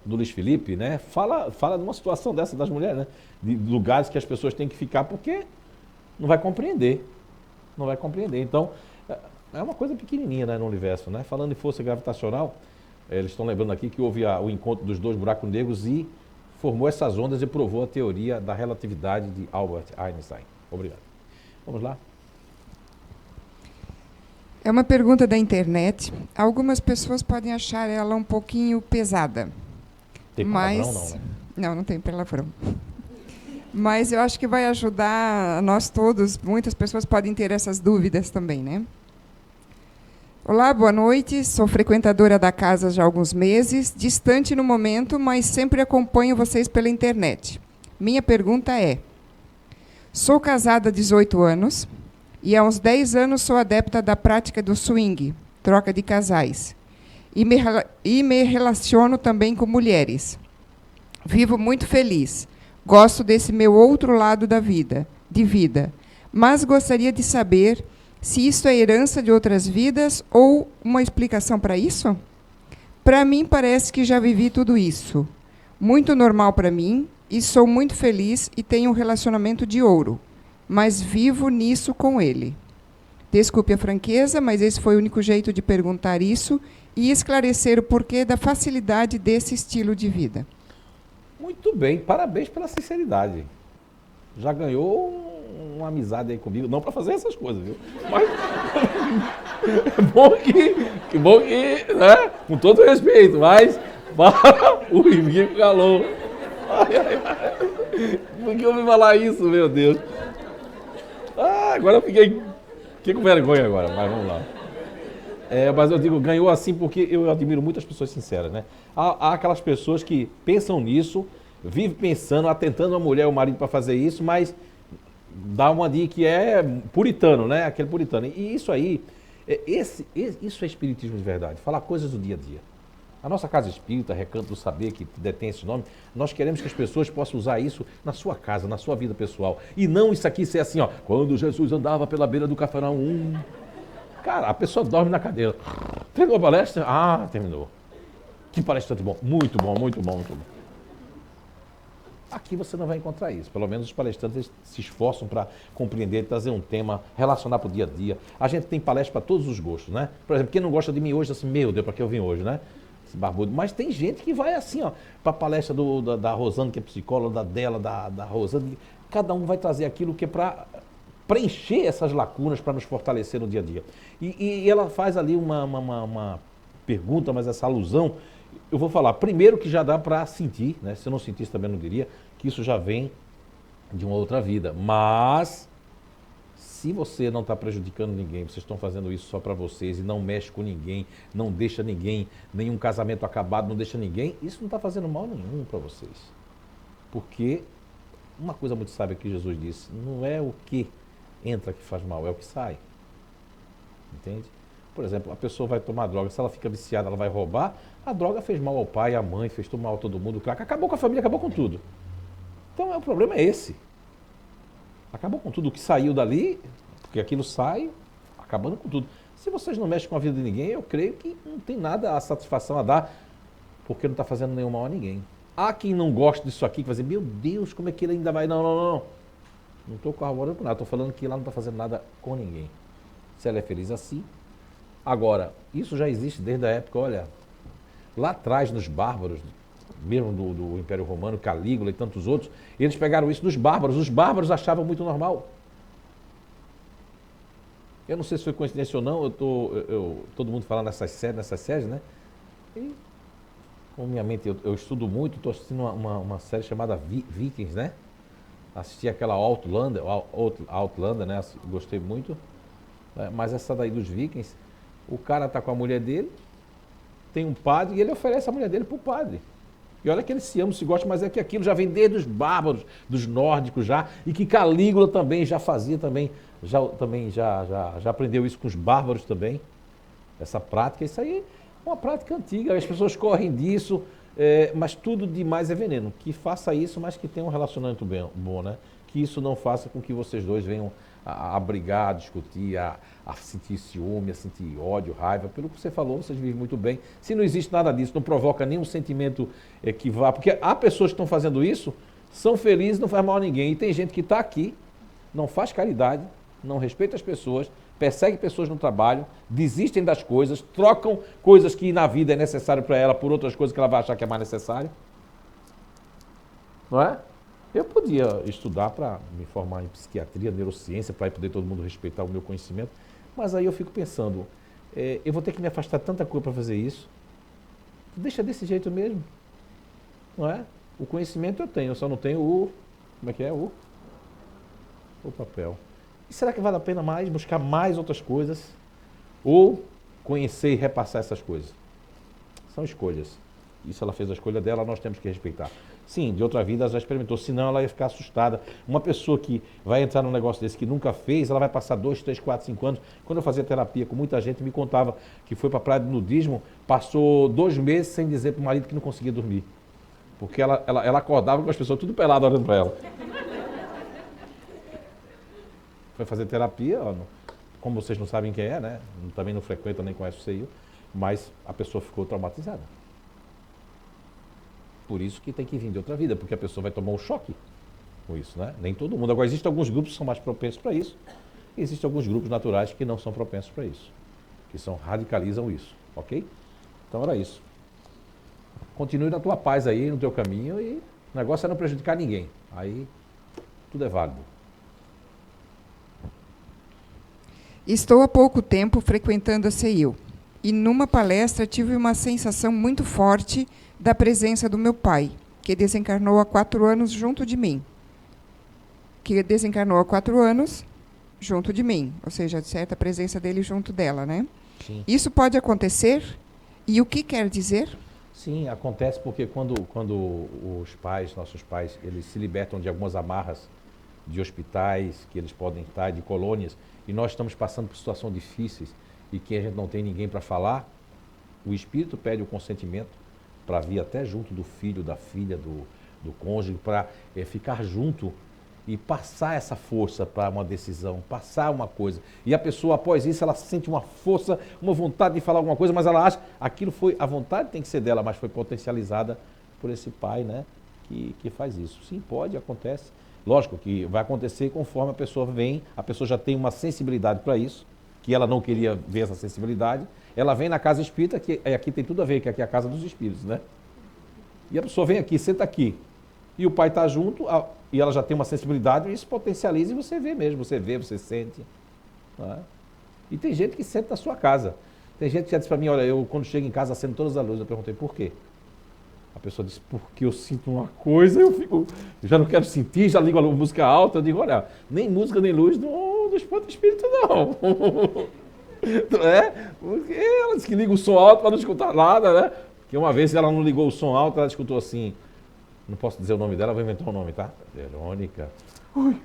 Luiz Felipe, né? Fala de uma situação dessa das mulheres, né? De lugares que as pessoas têm que ficar porque não vai compreender. Não vai compreender. Então, é uma coisa pequenininha, né, no universo, né? Falando em força gravitacional, eles estão lembrando aqui que houve o encontro dos 2 buracos negros e formou essas ondas e provou a teoria da relatividade de Albert Einstein. Obrigado. Vamos lá. É uma pergunta da internet. Algumas pessoas podem achar ela um pouquinho pesada. Tem palavrão não, né? Não tem palavrão. Mas eu acho que vai ajudar nós todos. Muitas pessoas podem ter essas dúvidas também, né? Olá, boa noite. Sou frequentadora da casa já há alguns meses, distante no momento, mas sempre acompanho vocês pela internet. Minha pergunta é: sou casada há 18 anos e há uns 10 anos sou adepta da prática do swing, troca de casais, e me relaciono também com mulheres. Vivo muito feliz. Gosto desse meu outro lado da vida, mas gostaria de saber se isso é herança de outras vidas ou uma explicação para isso? Para mim, parece que já vivi tudo isso. Muito normal para mim, e sou muito feliz e tenho um relacionamento de ouro, mas vivo nisso com ele. Desculpe a franqueza, mas esse foi o único jeito de perguntar isso e esclarecer o porquê da facilidade desse estilo de vida. Muito bem, parabéns pela sinceridade. Já ganhou uma amizade aí comigo, não para fazer essas coisas, viu? Mas que bom que, né? Com todo respeito, mas para o inimigo calou. Por que eu ouvi falar isso, meu Deus? Agora eu fiquei com vergonha agora, mas vamos lá. Mas eu digo, ganhou assim porque eu admiro muitas pessoas sinceras, né? Há aquelas pessoas que pensam nisso, vivem pensando, atentando a mulher ou o marido para fazer isso, mas dá uma de que é puritano, né? Aquele puritano. E isso aí, isso é espiritismo de verdade, falar coisas do dia a dia. A nossa Casa Espírita, Recanto do Saber, que detém esse nome, nós queremos que as pessoas possam usar isso na sua casa, na sua vida pessoal. E não isso aqui ser assim, ó, quando Jesus andava pela beira do Cafarnaum. Cara, a pessoa dorme na cadeira. Terminou a palestra? Terminou. Que palestrante bom. Muito bom, muito bom, muito bom. Aqui você não vai encontrar isso. Pelo menos os palestrantes se esforçam para compreender, trazer um tema, relacionar para o dia a dia. A gente tem palestra para todos os gostos, né? Por exemplo, quem não gosta de mim hoje, assim, meu Deus, para que eu vim hoje, né? Esse barbudo. Mas tem gente que vai assim, ó, para a palestra da Rosane, que é psicóloga, da Rosane. Cada um vai trazer aquilo que é para preencher essas lacunas, para nos fortalecer no dia a dia. E ela faz ali uma pergunta, mas essa alusão, eu vou falar, primeiro que já dá para sentir, né? Se eu não sentisse também não diria, que isso já vem de uma outra vida. Mas, se você não está prejudicando ninguém, vocês estão fazendo isso só para vocês e não mexe com ninguém, não deixa ninguém, nenhum casamento acabado, não deixa ninguém, isso não está fazendo mal nenhum para vocês. Porque, uma coisa muito sábia que Jesus disse, não é o que entra que faz mal, é o que sai. Entende? Por exemplo, a pessoa vai tomar droga, se ela fica viciada, ela vai roubar, a droga fez mal ao pai, à mãe, fez mal a todo mundo, o crack, acabou com a família, acabou com tudo. Então o problema é esse. Acabou com tudo o que saiu dali, porque aquilo sai, acabando com tudo. Se vocês não mexem com a vida de ninguém, eu creio que não tem nada a satisfação a dar, porque não está fazendo nenhum mal a ninguém. Há quem não gosta disso aqui, que vai dizer, meu Deus, como é que ele ainda vai... Não estou corroborando por nada, estou falando que lá não está fazendo nada com ninguém. Se ela é feliz assim. Agora, isso já existe desde a época, olha, lá atrás nos bárbaros, mesmo do Império Romano, Calígula e tantos outros, eles pegaram isso dos bárbaros, os bárbaros achavam muito normal. Eu não sei se foi coincidência ou não, todo mundo falando nessas séries, né? E, com minha mente, eu estudo muito, estou assistindo uma série chamada Vikings, né? Assisti aquela Outlander, né? Gostei muito. Mas essa daí dos Vikings, o cara tá com a mulher dele, tem um padre e ele oferece a mulher dele pro padre. E olha que eles se amam, se gostam, mas é que aquilo já vem desde os bárbaros, dos nórdicos já, e que Calígula também já fazia também, já aprendeu isso com os bárbaros também. Essa prática, isso aí é uma prática antiga, as pessoas correm disso, mas tudo demais é veneno. Que faça isso, mas que tenha um relacionamento bom, né? Que isso não faça com que vocês dois venham a brigar, a discutir, a sentir ciúme, a sentir ódio, raiva. Pelo que você falou, vocês vivem muito bem. Se não existe nada disso, não provoca nenhum sentimento que vá... Porque há pessoas que estão fazendo isso, são felizes, não faz mal a ninguém. E tem gente que está aqui, não faz caridade, não respeita as pessoas, persegue pessoas no trabalho, desistem das coisas, trocam coisas que na vida é necessário para ela por outras coisas que ela vai achar que é mais necessário. Não é? Eu podia estudar para me formar em psiquiatria, neurociência, para poder todo mundo respeitar o meu conhecimento, mas aí eu fico pensando, eu vou ter que me afastar de tanta coisa para fazer isso. Deixa desse jeito mesmo, não é? O conhecimento eu tenho, eu só não tenho como é que é? O papel. E será que vale a pena mais buscar mais outras coisas? Ou conhecer e repassar essas coisas? São escolhas. Isso ela fez a escolha dela, nós temos que respeitar. Sim, de outra vida ela já experimentou, senão ela ia ficar assustada. Uma pessoa que vai entrar num negócio desse que nunca fez, ela vai passar 2, 3, 4, 5 anos. Quando eu fazia terapia com muita gente, me contava que foi para a praia de nudismo, passou 2 meses sem dizer para o marido que não conseguia dormir. Porque ela acordava com as pessoas tudo pelado olhando para ela. Foi fazer terapia, ó, como vocês não sabem quem é, né? Também não frequentam nem conhecem o CEIU, mas a pessoa ficou traumatizada. Por isso que tem que vir de outra vida, porque a pessoa vai tomar um choque com isso, né? Nem todo mundo. Agora, existem alguns grupos que são mais propensos para isso, e existem alguns grupos naturais que não são propensos para isso, que radicalizam isso, ok? Então era isso. Continue na tua paz aí, no teu caminho, e o negócio é não prejudicar ninguém. Aí, tudo é válido. Estou há pouco tempo frequentando a CEIU, e numa palestra tive uma sensação muito forte da presença do meu pai, que desencarnou há 4 anos junto de mim. Ou seja, de certa presença dele junto dela, né? Sim. Isso pode acontecer? E o que quer dizer? Sim, acontece porque quando os pais, nossos pais, eles se libertam de algumas amarras de hospitais que eles podem estar, de colônias, e nós estamos passando por situações difíceis e que a gente não tem ninguém para falar, o espírito pede o consentimento para vir até junto do filho, da filha, do cônjuge, para ficar junto e passar essa força para uma decisão, passar uma coisa. E a pessoa, após isso, ela sente uma força, uma vontade de falar alguma coisa, mas ela acha, a vontade tem que ser dela, mas foi potencializada por esse pai, né, que faz isso. Sim, pode, acontece. Lógico que vai acontecer conforme a pessoa vem, a pessoa já tem uma sensibilidade para isso, que ela não queria ver essa sensibilidade, ela vem na casa espírita, que aqui tem tudo a ver, que aqui é a casa dos espíritos, né? E a pessoa vem aqui, senta aqui, e o pai está junto, e ela já tem uma sensibilidade, e isso potencializa e você vê mesmo, você vê, você sente. Né? E tem gente que sente na sua casa. Tem gente que já disse para mim, olha, eu quando chego em casa acendo todas as luzes, eu perguntei, por quê? A pessoa disse, porque eu sinto uma coisa, eu já não quero sentir, já ligo a música alta, eu digo, olha, nem música nem luz não espanta o espírito, não. Porque ela disse que liga o som alto para não escutar nada, né? Porque uma vez ela não ligou o som alto, ela escutou assim, não posso dizer o nome dela, vou inventar o nome, tá? Verônica. Ui.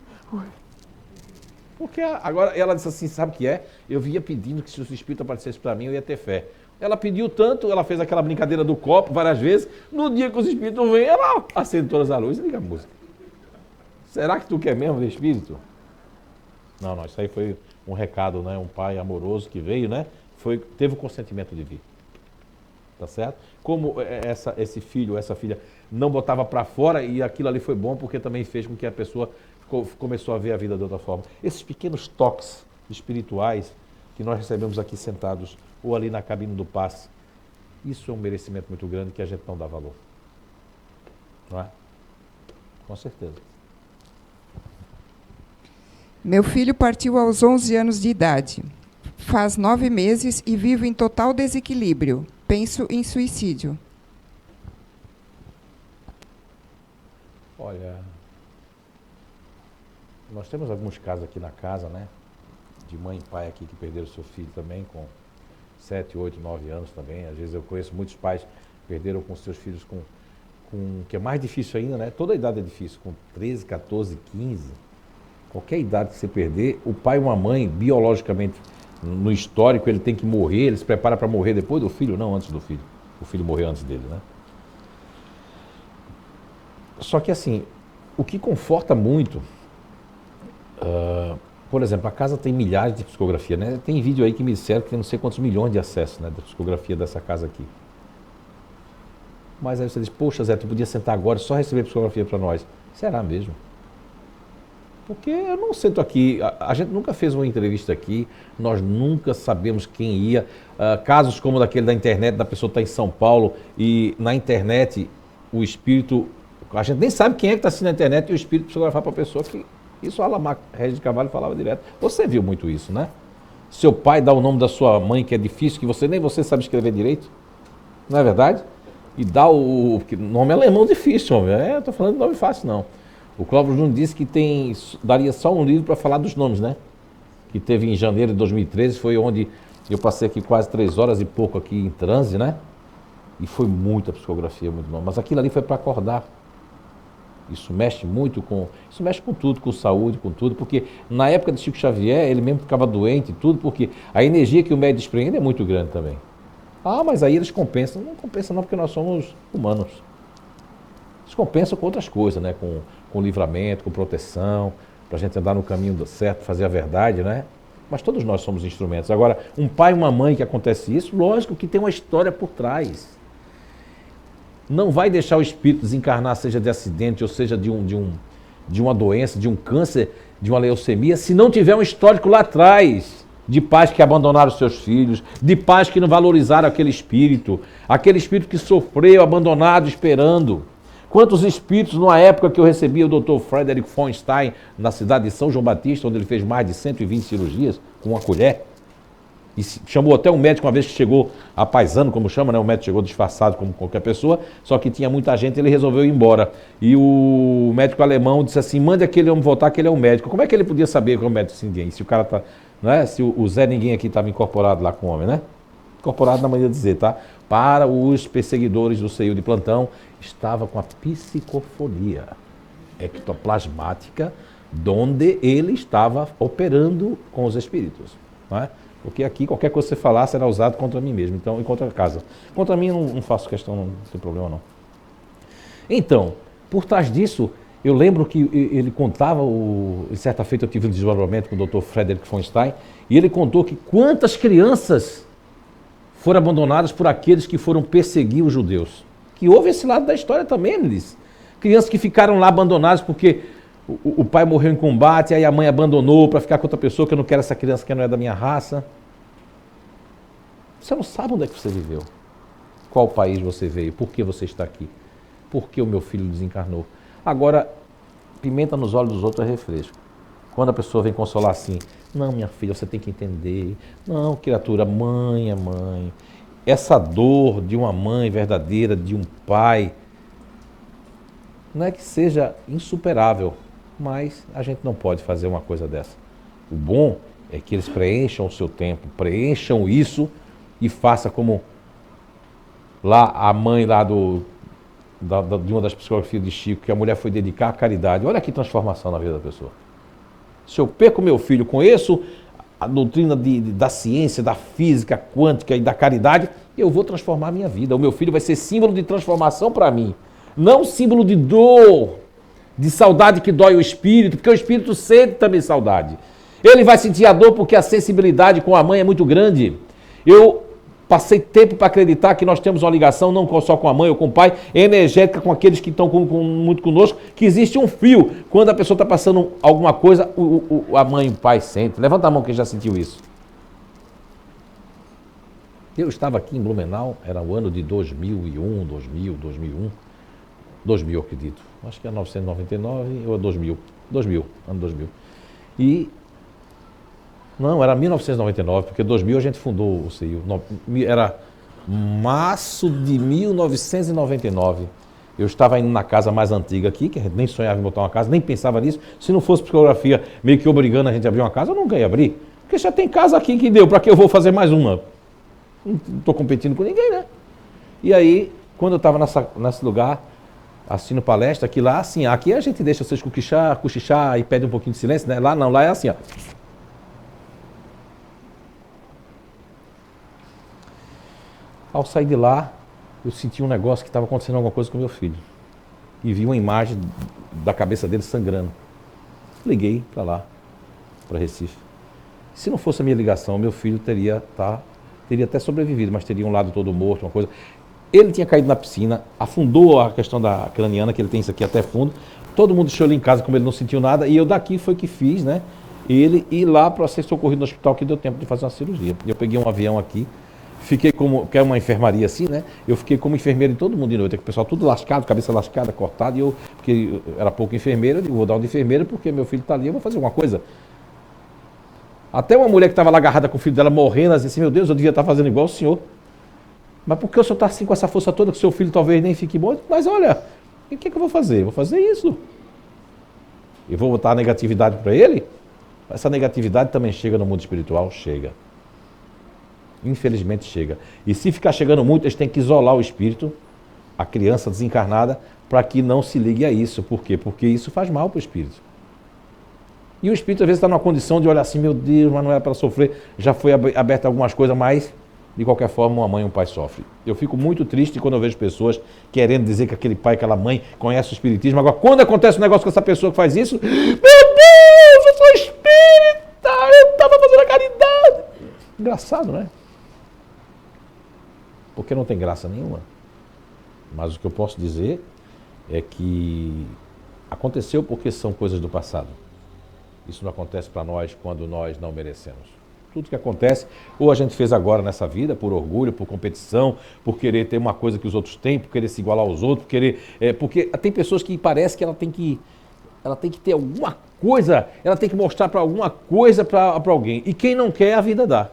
Porque agora ela disse assim, sabe o que é? Eu vinha pedindo que se o espírito aparecesse para mim, eu ia ter fé. Ela pediu tanto, ela fez aquela brincadeira do copo várias vezes, no dia que os espíritos vêm, ela acende todas as luzes e liga a música. Será que tu quer mesmo ver espírito? Não, isso aí foi um recado, né? Um pai amoroso que veio, né? Teve o consentimento de vir. Tá certo? Como esse filho, essa filha não botava para fora, e aquilo ali foi bom porque também fez com que a pessoa começou a ver a vida de outra forma. Esses pequenos toques espirituais que nós recebemos aqui sentados ou ali na cabine do passe, isso é um merecimento muito grande que a gente não dá valor. Não é? Com certeza. Meu filho partiu aos 11 anos de idade. Faz 9 meses e vivo em total desequilíbrio. Penso em suicídio. Olha, Nós temos alguns casos aqui na casa, né? De mãe e pai aqui que perderam seu filho também com 7, 8, 9 anos também. Às vezes eu conheço muitos pais que perderam com seus filhos que é mais difícil ainda, né? Toda idade é difícil, com 13, 14, 15. Qualquer idade que você perder, o pai ou a mãe, biologicamente, no histórico, ele tem que morrer, ele se prepara para morrer depois do filho, não antes do filho. O filho morreu antes dele, né? Só que assim, o que conforta muito, por exemplo, a casa tem milhares de psicografia, né? Tem vídeo aí que me disseram que tem não sei quantos milhões de acessos, né, da psicografia dessa casa aqui. Mas aí você diz, poxa Zé, tu podia sentar agora e só receber psicografia para nós. Será mesmo? Porque eu não sento aqui, a gente nunca fez uma entrevista aqui, nós nunca sabemos quem ia. Casos como daquele da internet, da pessoa estar em São Paulo e na internet o espírito, a gente nem sabe quem é que está assistindo na internet e o espírito psicografar para a pessoa, que isso a Alamar Regis de Carvalho falava direto. Você viu muito isso, né? Seu pai dá o nome da sua mãe, que é difícil, que você nem você sabe escrever direito, não é verdade? E dá porque nome alemão difícil, homem. Eu estou falando de nome fácil, não. O Clóvis Júnior disse que daria só um livro para falar dos nomes, né? Que teve em janeiro de 2013, foi onde eu passei aqui quase 3 horas e pouco aqui em transe, né? E foi muita psicografia, muito nome. Mas aquilo ali foi para acordar. Isso mexe com tudo, com saúde, com tudo, porque na época de Chico Xavier, ele mesmo ficava doente e tudo, porque a energia que o médium desprende é muito grande também. Ah, mas aí eles compensam. Não compensa não, porque nós somos humanos. Eles compensam com outras coisas, né? Com livramento, com proteção, para a gente andar no caminho certo, fazer a verdade, né? Mas todos nós somos instrumentos. Agora, um pai e uma mãe que acontece isso, lógico que tem uma história por trás. Não vai deixar o espírito desencarnar, seja de acidente, ou seja de uma doença, de um câncer, de uma leucemia, se não tiver um histórico lá atrás, de pais que abandonaram seus filhos, de pais que não valorizaram aquele espírito que sofreu, abandonado, esperando. Quantos espíritos, numa época que eu recebia o Dr. Frederick von Stein, na cidade de São João Batista, onde ele fez mais de 120 cirurgias com uma colher, e chamou até um médico uma vez que chegou a paisano, como chama, né? O médico chegou disfarçado como qualquer pessoa, só que tinha muita gente, ele resolveu ir embora. E o médico alemão disse assim, mande aquele homem voltar, que ele é um médico. Como é que ele podia saber que é um médico sem ninguém? Se o cara tá, não é? Se o Zé Ninguém aqui estava incorporado lá com o homem, né? Incorporado na maneira de dizer, tá? Para os perseguidores do CEIU de plantão, estava com a psicofonia ectoplasmática, donde ele estava operando com os espíritos, não é? Porque aqui qualquer coisa que você falar será usado contra mim mesmo, então, e contra a casa. Contra mim eu não faço questão, não tem problema não. Então, por trás disso, eu lembro que ele contava, certa feita eu tive um desdobramento com o Dr. Frederick von Stein, e ele contou que quantas crianças foram abandonadas por aqueles que foram perseguir os judeus. Que houve esse lado da história também, ele disse. Crianças que ficaram lá abandonadas porque o pai morreu em combate, aí a mãe abandonou para ficar com outra pessoa, que eu não quero essa criança que não é da minha raça. Você não sabe onde é que você viveu. Qual país você veio, por que você está aqui. Por que o meu filho desencarnou. Agora, pimenta nos olhos dos outros é refresco. Quando a pessoa vem consolar assim, não, minha filha, você tem que entender. Não, criatura, mãe é mãe. Essa dor de uma mãe verdadeira, de um pai, não é que seja insuperável, mas a gente não pode fazer uma coisa dessa. O bom é que eles preencham o seu tempo, preencham isso e faça como lá a mãe lá de uma das psicografias de Chico, que a mulher foi dedicar à caridade. Olha que transformação na vida da pessoa. Se eu perco meu filho, conheço a doutrina da ciência, da física quântica e da caridade, eu vou transformar a minha vida. O meu filho vai ser símbolo de transformação para mim. Não símbolo de dor, de saudade que dói o espírito, porque o espírito sente também saudade. Ele vai sentir a dor porque a sensibilidade com a mãe é muito grande. Eu passei tempo para acreditar que nós temos uma ligação, não só com a mãe ou com o pai, energética com aqueles que estão muito conosco, que existe um fio. Quando a pessoa está passando alguma coisa, a mãe e o pai sentem. Levanta a mão quem já sentiu isso. Eu estava aqui em Blumenau, era o ano de 2001, 2000, acredito. Acho que é 1999 ou 2000. 2000, ano 2000. E... não, era 1999, porque 2000 a gente fundou o CEIU. Era março de 1999. Eu estava indo na casa mais antiga aqui, que a gente nem sonhava em botar uma casa, nem pensava nisso. Se não fosse psicografia meio que obrigando a gente a abrir uma casa, eu nunca ia abrir. Porque já tem casa aqui que deu, para que eu vou fazer mais uma? Não estou competindo com ninguém, né? E aí, quando eu estava nesse lugar, assistindo palestra, aqui lá, assim, aqui a gente deixa vocês cochichar e pede um pouquinho de silêncio, né? Lá não, lá é assim, ó. Ao sair de lá, eu senti um negócio que estava acontecendo alguma coisa com meu filho. E vi uma imagem da cabeça dele sangrando. Liguei para lá, para Recife. Se não fosse a minha ligação, meu filho teria até sobrevivido, mas teria um lado todo morto, uma coisa. Ele tinha caído na piscina, afundou a questão da craniana, que ele tem isso aqui até fundo. Todo mundo deixou ele em casa, como ele não sentiu nada. E eu daqui foi que fiz, né? Ele ir lá para ser socorrido no hospital, que deu tempo de fazer uma cirurgia. Eu peguei um avião aqui. Fiquei como, que é uma enfermaria assim, né? Eu fiquei como enfermeiro em todo mundo de noite. O pessoal tudo lascado, cabeça lascada, cortada. E eu, porque eu era pouco enfermeira, eu digo, vou dar um de enfermeira porque meu filho está ali, eu vou fazer alguma coisa. Até uma mulher que estava lá agarrada com o filho dela morrendo, ela disse assim, meu Deus, eu devia estar fazendo igual o senhor. Mas por que o senhor está assim com essa força toda, que o seu filho talvez nem fique bom? Mas olha, o que é que eu vou fazer? Eu vou fazer isso. E vou botar a negatividade para ele? Essa negatividade também chega no mundo espiritual? Chega. Infelizmente chega. E se ficar chegando muito, eles têm que isolar o espírito, a criança desencarnada, para que não se ligue a isso. Por quê? Porque isso faz mal para o espírito. E o espírito às vezes está numa condição de olhar assim, meu Deus, mas não era para sofrer, já foi aberta algumas coisas, mas de qualquer forma uma mãe e um pai sofrem. Eu fico muito triste quando eu vejo pessoas querendo dizer que aquele pai, aquela mãe conhece o espiritismo. Agora, quando acontece um negócio com essa pessoa que faz isso, meu Deus, eu sou espírita, eu estava fazendo a caridade. Engraçado, né? Porque não tem graça nenhuma. Mas o que eu posso dizer é que aconteceu porque são coisas do passado. Isso não acontece para nós quando nós não merecemos. Tudo que acontece, ou a gente fez agora nessa vida, por orgulho, por competição, por querer ter uma coisa que os outros têm, por querer se igualar aos outros, porque tem pessoas que parece que ela tem que ter alguma coisa, ela tem que mostrar para alguma coisa para alguém. E quem não quer, a vida dá.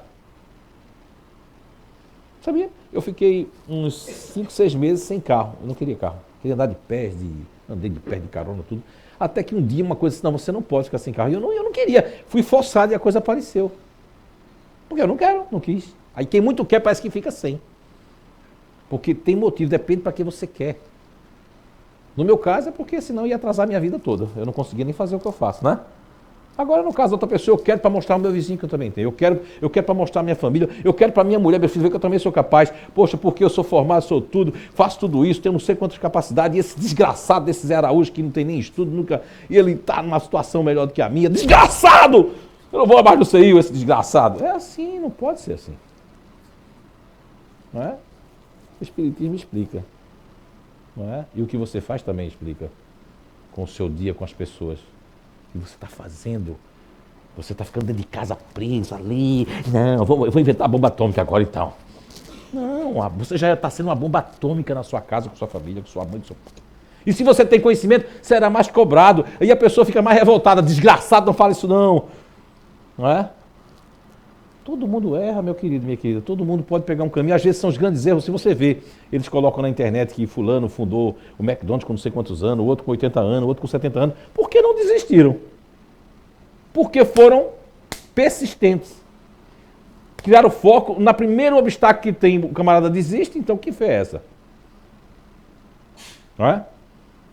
Sabia? Eu fiquei uns 5, 6 meses sem carro. Eu não queria carro. Queria andar de pés, andei de pé, de carona, tudo. Até que um dia uma coisa disse, não, você não pode ficar sem carro. E eu não queria. Fui forçado e a coisa apareceu. Porque eu não quero, não quis. Aí quem muito quer parece que fica sem. Porque tem motivo, depende para que você quer. No meu caso é porque senão ia atrasar a minha vida toda. Eu não conseguia nem fazer o que eu faço, né? Agora, no caso da outra pessoa, eu quero para mostrar ao meu vizinho que eu também tenho. Eu quero para mostrar à minha família. Eu quero para minha mulher, meu filho, ver que eu também sou capaz. Poxa, porque eu sou formado, sou tudo, faço tudo isso, tenho não sei quantas capacidades. E esse desgraçado desse Zé Araújo, que não tem nem estudo, nunca. E ele está numa situação melhor do que a minha. Desgraçado! Eu não vou abaixo do CIU, esse desgraçado. É assim, não pode ser assim. Não é? O Espiritismo explica. Não é? E o que você faz também explica. Com o seu dia, com as pessoas. O que você está fazendo? Você está ficando dentro de casa preso ali. Não, eu vou inventar a bomba atômica agora então. Não, você já está sendo uma bomba atômica na sua casa, com sua família, com sua mãe, com seu pai. E se você tem conhecimento, será mais cobrado. Aí a pessoa fica mais revoltada. Desgraçado, não fala isso não. Não é? Todo mundo erra, meu querido, minha querida. Todo mundo pode pegar um caminho. Às vezes são os grandes erros. Se você vê, eles colocam na internet que fulano fundou o McDonald's com não sei quantos anos, o outro com 80 anos, o outro com 70 anos. Por que não desistiram? Porque foram persistentes. Criaram foco. Na primeiro obstáculo que tem, o camarada desiste. Então, que fé é essa? Não é?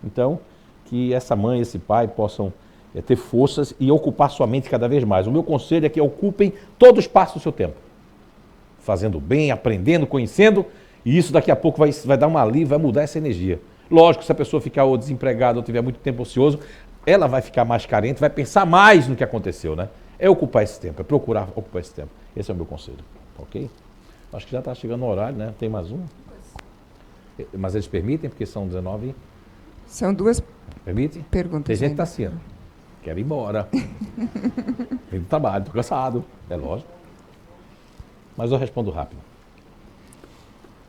Então, que essa mãe e esse pai possam ter forças e ocupar sua mente cada vez mais. O meu conselho é que ocupem todo o espaço do seu tempo. Fazendo bem, aprendendo, conhecendo, e isso daqui a pouco vai dar um alívio, vai mudar essa energia. Lógico, se a pessoa ficar ou desempregada ou tiver muito tempo ocioso, ela vai ficar mais carente, vai pensar mais no que aconteceu, né? É ocupar esse tempo, é procurar ocupar esse tempo. Esse é o meu conselho, ok? Acho que já está chegando o horário, né? Tem mais um? Mas eles permitem, porque são 19... São duas Permite? perguntas. Tem gente que está assim, quero ir embora. Vim do trabalho, estou cansado. É lógico. Mas eu respondo rápido.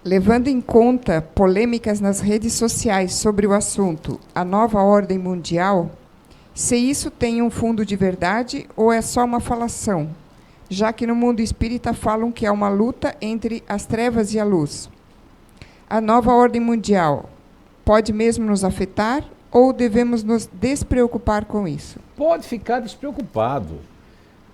Levando em conta polêmicas nas redes sociais sobre o assunto, a nova ordem mundial, se isso tem um fundo de verdade ou é só uma falação, já que no mundo espírita falam que há uma luta entre as trevas e a luz. A nova ordem mundial pode mesmo nos afetar ou devemos nos despreocupar com isso? Pode ficar despreocupado.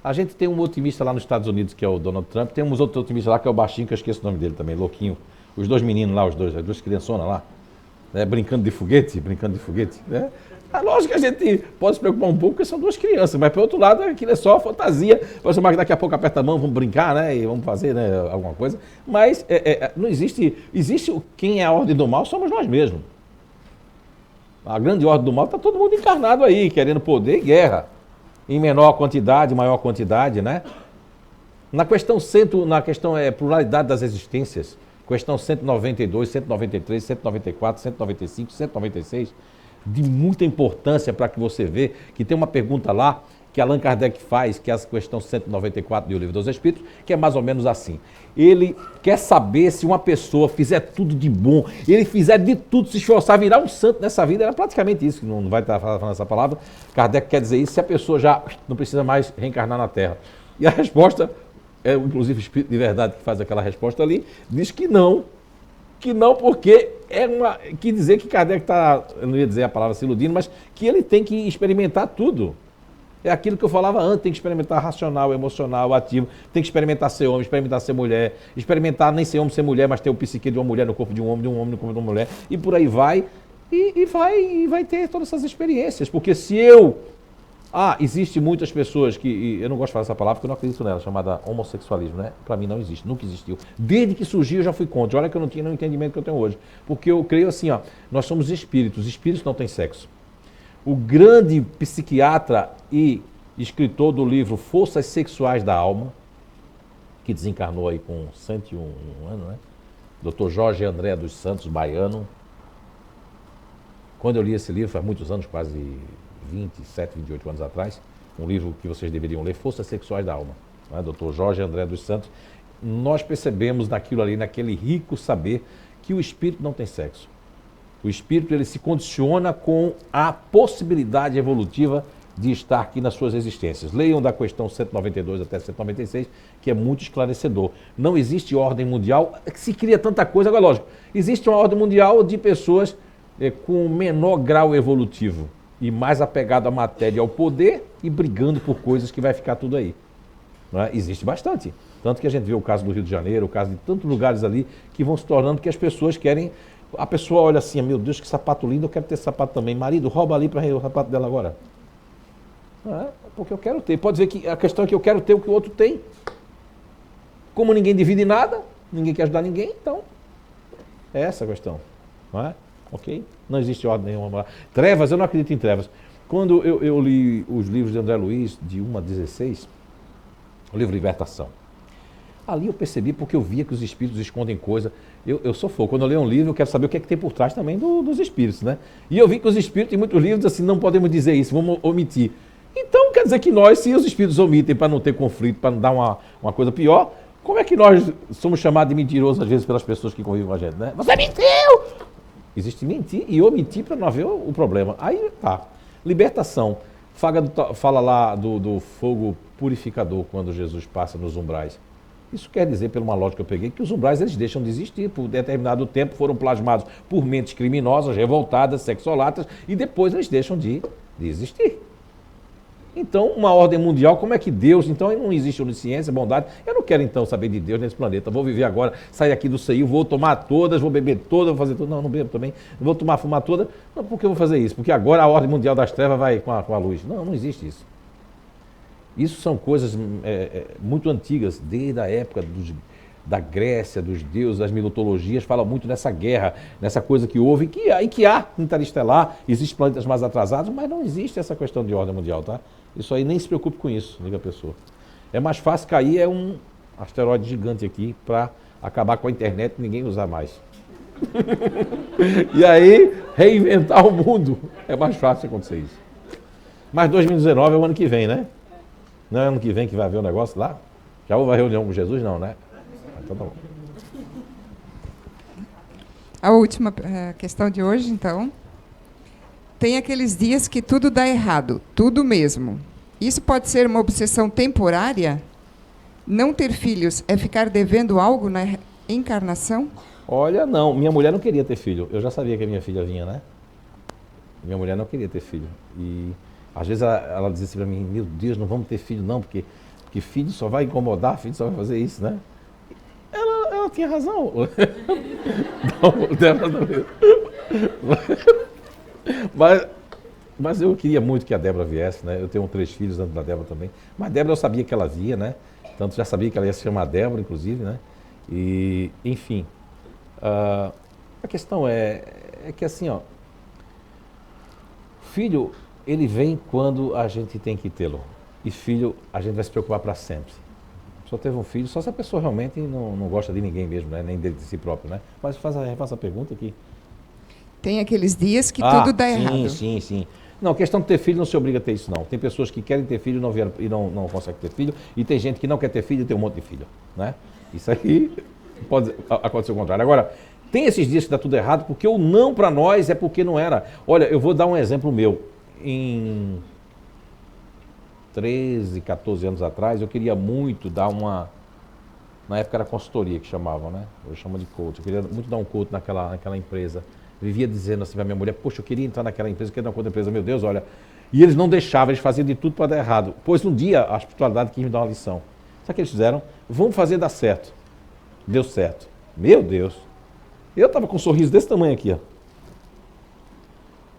A gente tem um otimista lá nos Estados Unidos, que é o Donald Trump, tem uns outros otimistas lá, que é o baixinho, que eu esqueço o nome dele também, louquinho. Os dois meninos lá, as duas criançonas lá, né, brincando de foguete, né? Lógico que a gente pode se preocupar um pouco, porque são duas crianças, mas, por outro lado, aquilo é só fantasia. Pode chamar que daqui a pouco aperta a mão, vamos brincar, né? E vamos fazer, né, alguma coisa. Mas não existe quem é a ordem do mal, somos nós mesmos. A grande ordem do mal está todo mundo encarnado aí, querendo poder e guerra. Em menor quantidade, maior quantidade, né? Na questão pluralidade das existências, questão 192, 193, 194, 195, 196, de muita importância para que você veja que tem uma pergunta lá que Allan Kardec faz, que é a questão 194 do Livro dos Espíritos, que é mais ou menos assim. Ele quer saber se uma pessoa fizer tudo de bom, ele fizer de tudo, se esforçar, virar um santo nessa vida, era praticamente isso, que não vai estar falando essa palavra. Kardec quer dizer isso, se a pessoa já não precisa mais reencarnar na Terra. E a resposta, inclusive o Espírito de Verdade que faz aquela resposta ali, diz que não, porque que dizer que Kardec está, eu não ia dizer a palavra se iludindo, mas que ele tem que experimentar tudo. É aquilo que eu falava antes, tem que experimentar racional, emocional, ativo, tem que experimentar ser homem, experimentar ser mulher, experimentar nem ser homem, ser mulher, mas ter o psique de uma mulher no corpo de um homem no corpo de uma mulher, e por aí vai, e vai ter todas essas experiências, porque se eu... existe muitas pessoas que, eu não gosto de falar essa palavra porque eu não acredito nela, chamada homossexualismo, né? Para mim não existe, nunca existiu. Desde que surgiu eu já fui contra, olha que eu não tinha no entendimento que eu tenho hoje, porque eu creio assim, nós somos espíritos não têm sexo. O grande psiquiatra e escritor do livro Forças Sexuais da Alma, que desencarnou aí com 101 anos, né? Dr. Jorge André dos Santos, baiano. Quando eu li esse livro, faz muitos anos, quase 27, 28 anos atrás, um livro que vocês deveriam ler, Forças Sexuais da Alma, né? Dr. Jorge André dos Santos. Nós percebemos naquilo ali, naquele rico saber, que o espírito não tem sexo. O espírito ele se condiciona com a possibilidade evolutiva de estar aqui nas suas existências. Leiam da questão 192 até 196, que é muito esclarecedor. Não existe ordem mundial, se cria tanta coisa, agora lógico, existe uma ordem mundial de pessoas com menor grau evolutivo e mais apegado à matéria e ao poder e brigando por coisas que vai ficar tudo aí. Não é? Existe bastante. Tanto que a gente vê o caso do Rio de Janeiro, o caso de tantos lugares ali que vão se tornando que as pessoas querem... A pessoa olha assim, meu Deus, que sapato lindo, eu quero ter sapato também. Marido, rouba ali para o sapato dela agora. Porque eu quero ter. Pode dizer que a questão é que eu quero ter o que o outro tem. Como ninguém divide nada, ninguém quer ajudar ninguém, então é essa a questão. Não é? Ok? Não existe ordem nenhuma. Trevas, eu não acredito em trevas. Quando eu li os livros de André Luiz, de 1 a 16, o livro Libertação, ali eu percebi porque eu via que os espíritos escondem coisa. Eu sou fogo. Quando eu leio um livro, eu quero saber o que é que tem por trás também dos espíritos, né? E eu vi que os espíritos, em muitos livros, assim, não podemos dizer isso, vamos omitir. Então, quer dizer que nós, se os espíritos omitem para não ter conflito, para não dar uma coisa pior, como é que nós somos chamados de mentirosos, às vezes, pelas pessoas que convivem com a gente, né? Você mentiu! Existe mentir e omitir para não haver o problema. Aí, tá. Libertação. Fala lá do fogo purificador, quando Jesus passa nos umbrais. Isso quer dizer, por uma lógica que eu peguei, que os umbrais eles deixam de existir. Por determinado tempo foram plasmados por mentes criminosas, revoltadas, sexolátricas, e depois eles deixam de existir. Então, uma ordem mundial, como é que Deus... Então, não existe onisciência, bondade. Eu não quero, então, saber de Deus nesse planeta. Vou viver agora, sair aqui do CEI, vou tomar todas, vou beber todas, vou fazer tudo. Não bebo também. Vou fumar todas. Não, por que eu vou fazer isso? Porque agora a ordem mundial das trevas vai com a luz. Não existe isso. Isso são coisas muito antigas, desde a época da Grécia, dos deuses, das mitologias, fala muito nessa guerra, nessa coisa que houve, e que há interestelar, existem planetas mais atrasados, mas não existe essa questão de ordem mundial, tá? Isso aí, nem se preocupe com isso, diga a pessoa. É mais fácil cair um asteroide gigante aqui para acabar com a internet e ninguém usar mais. E aí, reinventar o mundo. É mais fácil acontecer isso. Mas 2019 é o ano que vem, né? Não é ano que vem que vai haver o negócio lá? Já houve a reunião com Jesus? Não, né? Então tá bom. A última questão de hoje, então. Tem aqueles dias que tudo dá errado, tudo mesmo. Isso pode ser uma obsessão temporária? Não ter filhos é ficar devendo algo encarnação? Olha, não, minha mulher não queria ter filho. Eu já sabia que a minha filha vinha, né? Minha mulher não queria ter filho. E às vezes ela dizia assim pra mim, meu Deus, não vamos ter filho não, porque filho só vai incomodar, filho só vai fazer isso, né? Ela tinha razão. Não, Débora não. Mas eu queria muito que a Débora viesse, né? Eu tenho 3 filhos antes da Débora também. Mas Débora eu sabia que ela via, né? Tanto já sabia que ela ia se chamar Débora, inclusive, né? E, enfim, a questão é que assim, ó, filho, ele vem quando a gente tem que tê-lo. E filho, a gente vai se preocupar para sempre. Só teve um filho, só se a pessoa realmente não gosta de ninguém mesmo, né? Nem de si próprio, né? Mas faça a pergunta aqui. Tem aqueles dias que tudo dá sim, errado. Sim. Não, a questão de ter filho não se obriga a ter isso, não. Tem pessoas que querem ter filho e não conseguem ter filho, e tem gente que não quer ter filho e tem um monte de filho, né? Isso aí pode acontecer o contrário. Agora, tem esses dias que dá tudo errado, porque o não para nós é porque não era. Olha, eu vou dar um exemplo meu. Em 13, 14 anos atrás, eu queria muito dar uma... Na época era consultoria que chamavam, né? Hoje chama de coach. Eu queria muito dar um coach naquela empresa. Eu vivia dizendo assim pra minha mulher, poxa, eu queria entrar naquela empresa, eu queria dar um coach na empresa. Meu Deus, olha... E eles não deixavam, eles faziam de tudo para dar errado. Pois um dia a espiritualidade quis me dar uma lição. Sabe o que eles fizeram? Vamos fazer dar certo. Deu certo. Meu Deus. Eu estava com um sorriso desse tamanho aqui, ó.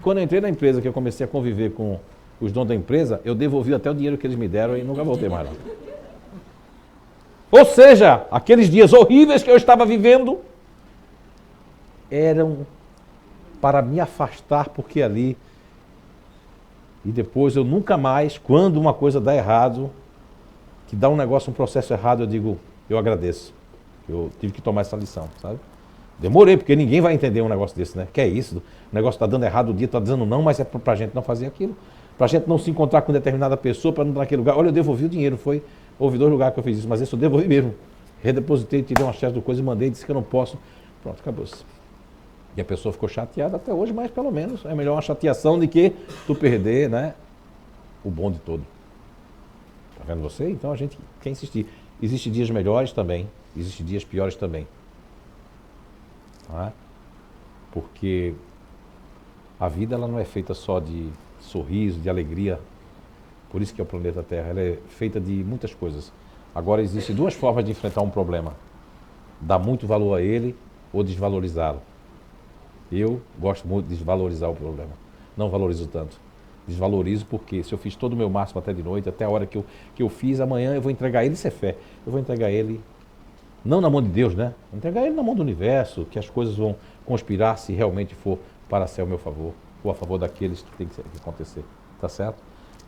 Quando eu entrei na empresa, que eu comecei a conviver com os donos da empresa, eu devolvi até o dinheiro que eles me deram e nunca voltei mais lá. Ou seja, aqueles dias horríveis que eu estava vivendo eram para me afastar, porque ali... E depois eu nunca mais, quando uma coisa dá errado, que dá um negócio, um processo errado, eu digo, eu agradeço. Eu tive que tomar essa lição, sabe? Demorei, porque ninguém vai entender um negócio desse, né? Que é isso? O negócio está dando errado o dia, está dizendo não, mas é para a gente não fazer aquilo. Para a gente não se encontrar com determinada pessoa, para não estar naquele lugar. Olha, eu devolvi o dinheiro, houve 2 lugares que eu fiz isso, mas esse eu devolvi mesmo. Redepositei, tirei uma chefe do coisa e mandei, disse que eu não posso. Pronto, acabou-se. E a pessoa ficou chateada até hoje, mas pelo menos é melhor uma chateação do que tu perder, né, o bonde todo. Tá vendo você? Então a gente quer insistir. Existem dias melhores também, existem dias piores também. Tá? Porque a vida ela não é feita só de sorriso, de alegria. Por isso que é o planeta Terra. Ela é feita de muitas coisas. Agora existem 2 formas de enfrentar um problema. Dar muito valor a ele ou desvalorizá-lo. Eu gosto muito de desvalorizar o problema. Não valorizo tanto. Desvalorizo porque se eu fiz todo o meu máximo até de noite, até a hora que eu fiz, amanhã eu vou entregar ele, isso é fé. Eu vou entregar ele, não na mão de Deus, né? Vou entregar ele na mão do universo, que as coisas vão conspirar se realmente for para ser ao meu favor, ou a favor daqueles que tem que acontecer. Tá certo?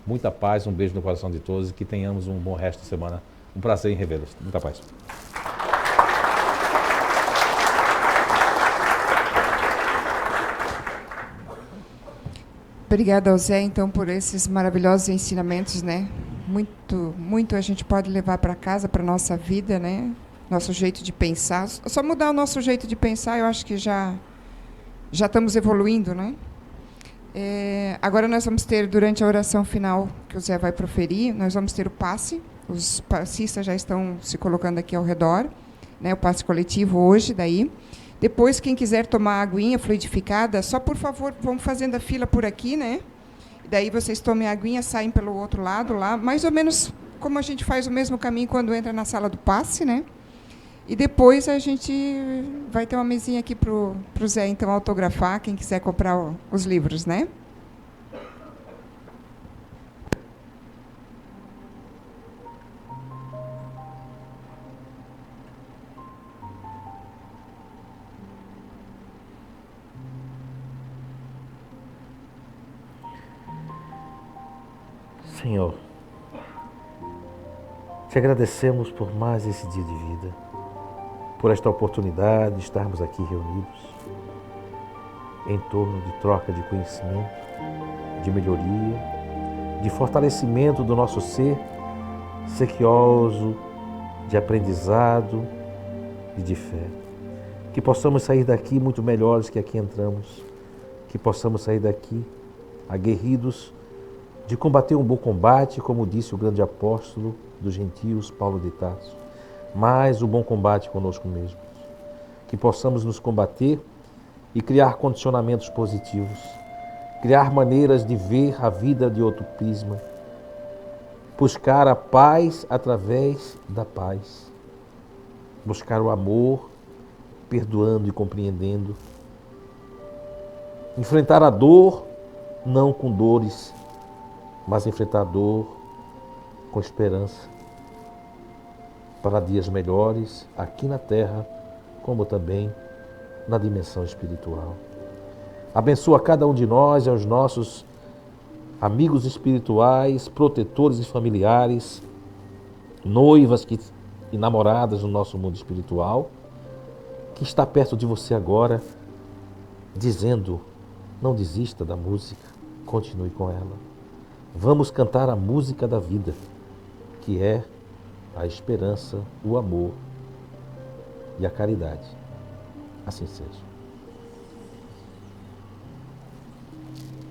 Muita paz, um beijo no coração de todos e que tenhamos um bom resto de semana. Um prazer em revê-los. Muita paz. Obrigada ao Zé, então, por esses maravilhosos ensinamentos, né? Muito a gente pode levar para casa, para a nossa vida, né? Nosso jeito de pensar. Só mudar o nosso jeito de pensar, eu acho que já estamos evoluindo, né? Agora nós vamos ter, durante a oração final que o Zé vai proferir, nós vamos ter o passe. Os passistas já estão se colocando aqui ao redor, né? O passe coletivo hoje, daí. Depois, quem quiser tomar aguinha fluidificada, só por favor, vamos fazendo a fila por aqui, né? Daí vocês tomem a aguinha, saem pelo outro lado lá, mais ou menos como a gente faz o mesmo caminho quando entra na sala do passe, né? E depois a gente vai ter uma mesinha aqui para o Zé, então, autografar, quem quiser comprar os livros, né? Senhor, te agradecemos por mais esse dia de vida, por esta oportunidade de estarmos aqui reunidos em torno de troca de conhecimento, de melhoria, de fortalecimento do nosso ser sequioso, de aprendizado e de fé. Que possamos sair daqui muito melhores que aqui entramos, que possamos sair daqui aguerridos de combater um bom combate, como disse o grande apóstolo dos gentios, Paulo de Tarso, mas o bom combate conosco mesmos. que possamos nos combater e criar condicionamentos positivos, criar maneiras de ver a vida de outro prisma, buscar a paz através da paz, buscar o amor, perdoando e compreendendo, enfrentar a dor, não com dores, mas enfrentar a dor com esperança, para dias melhores aqui na terra, como também na dimensão espiritual. Abençoa cada um de nós e aos nossos amigos espirituais, protetores e familiares, noivas e namoradas no nosso mundo espiritual, que está perto de você agora, dizendo: não desista da música, continue com ela. Vamos cantar a música da vida, que é a esperança, o amor e a caridade. Assim seja.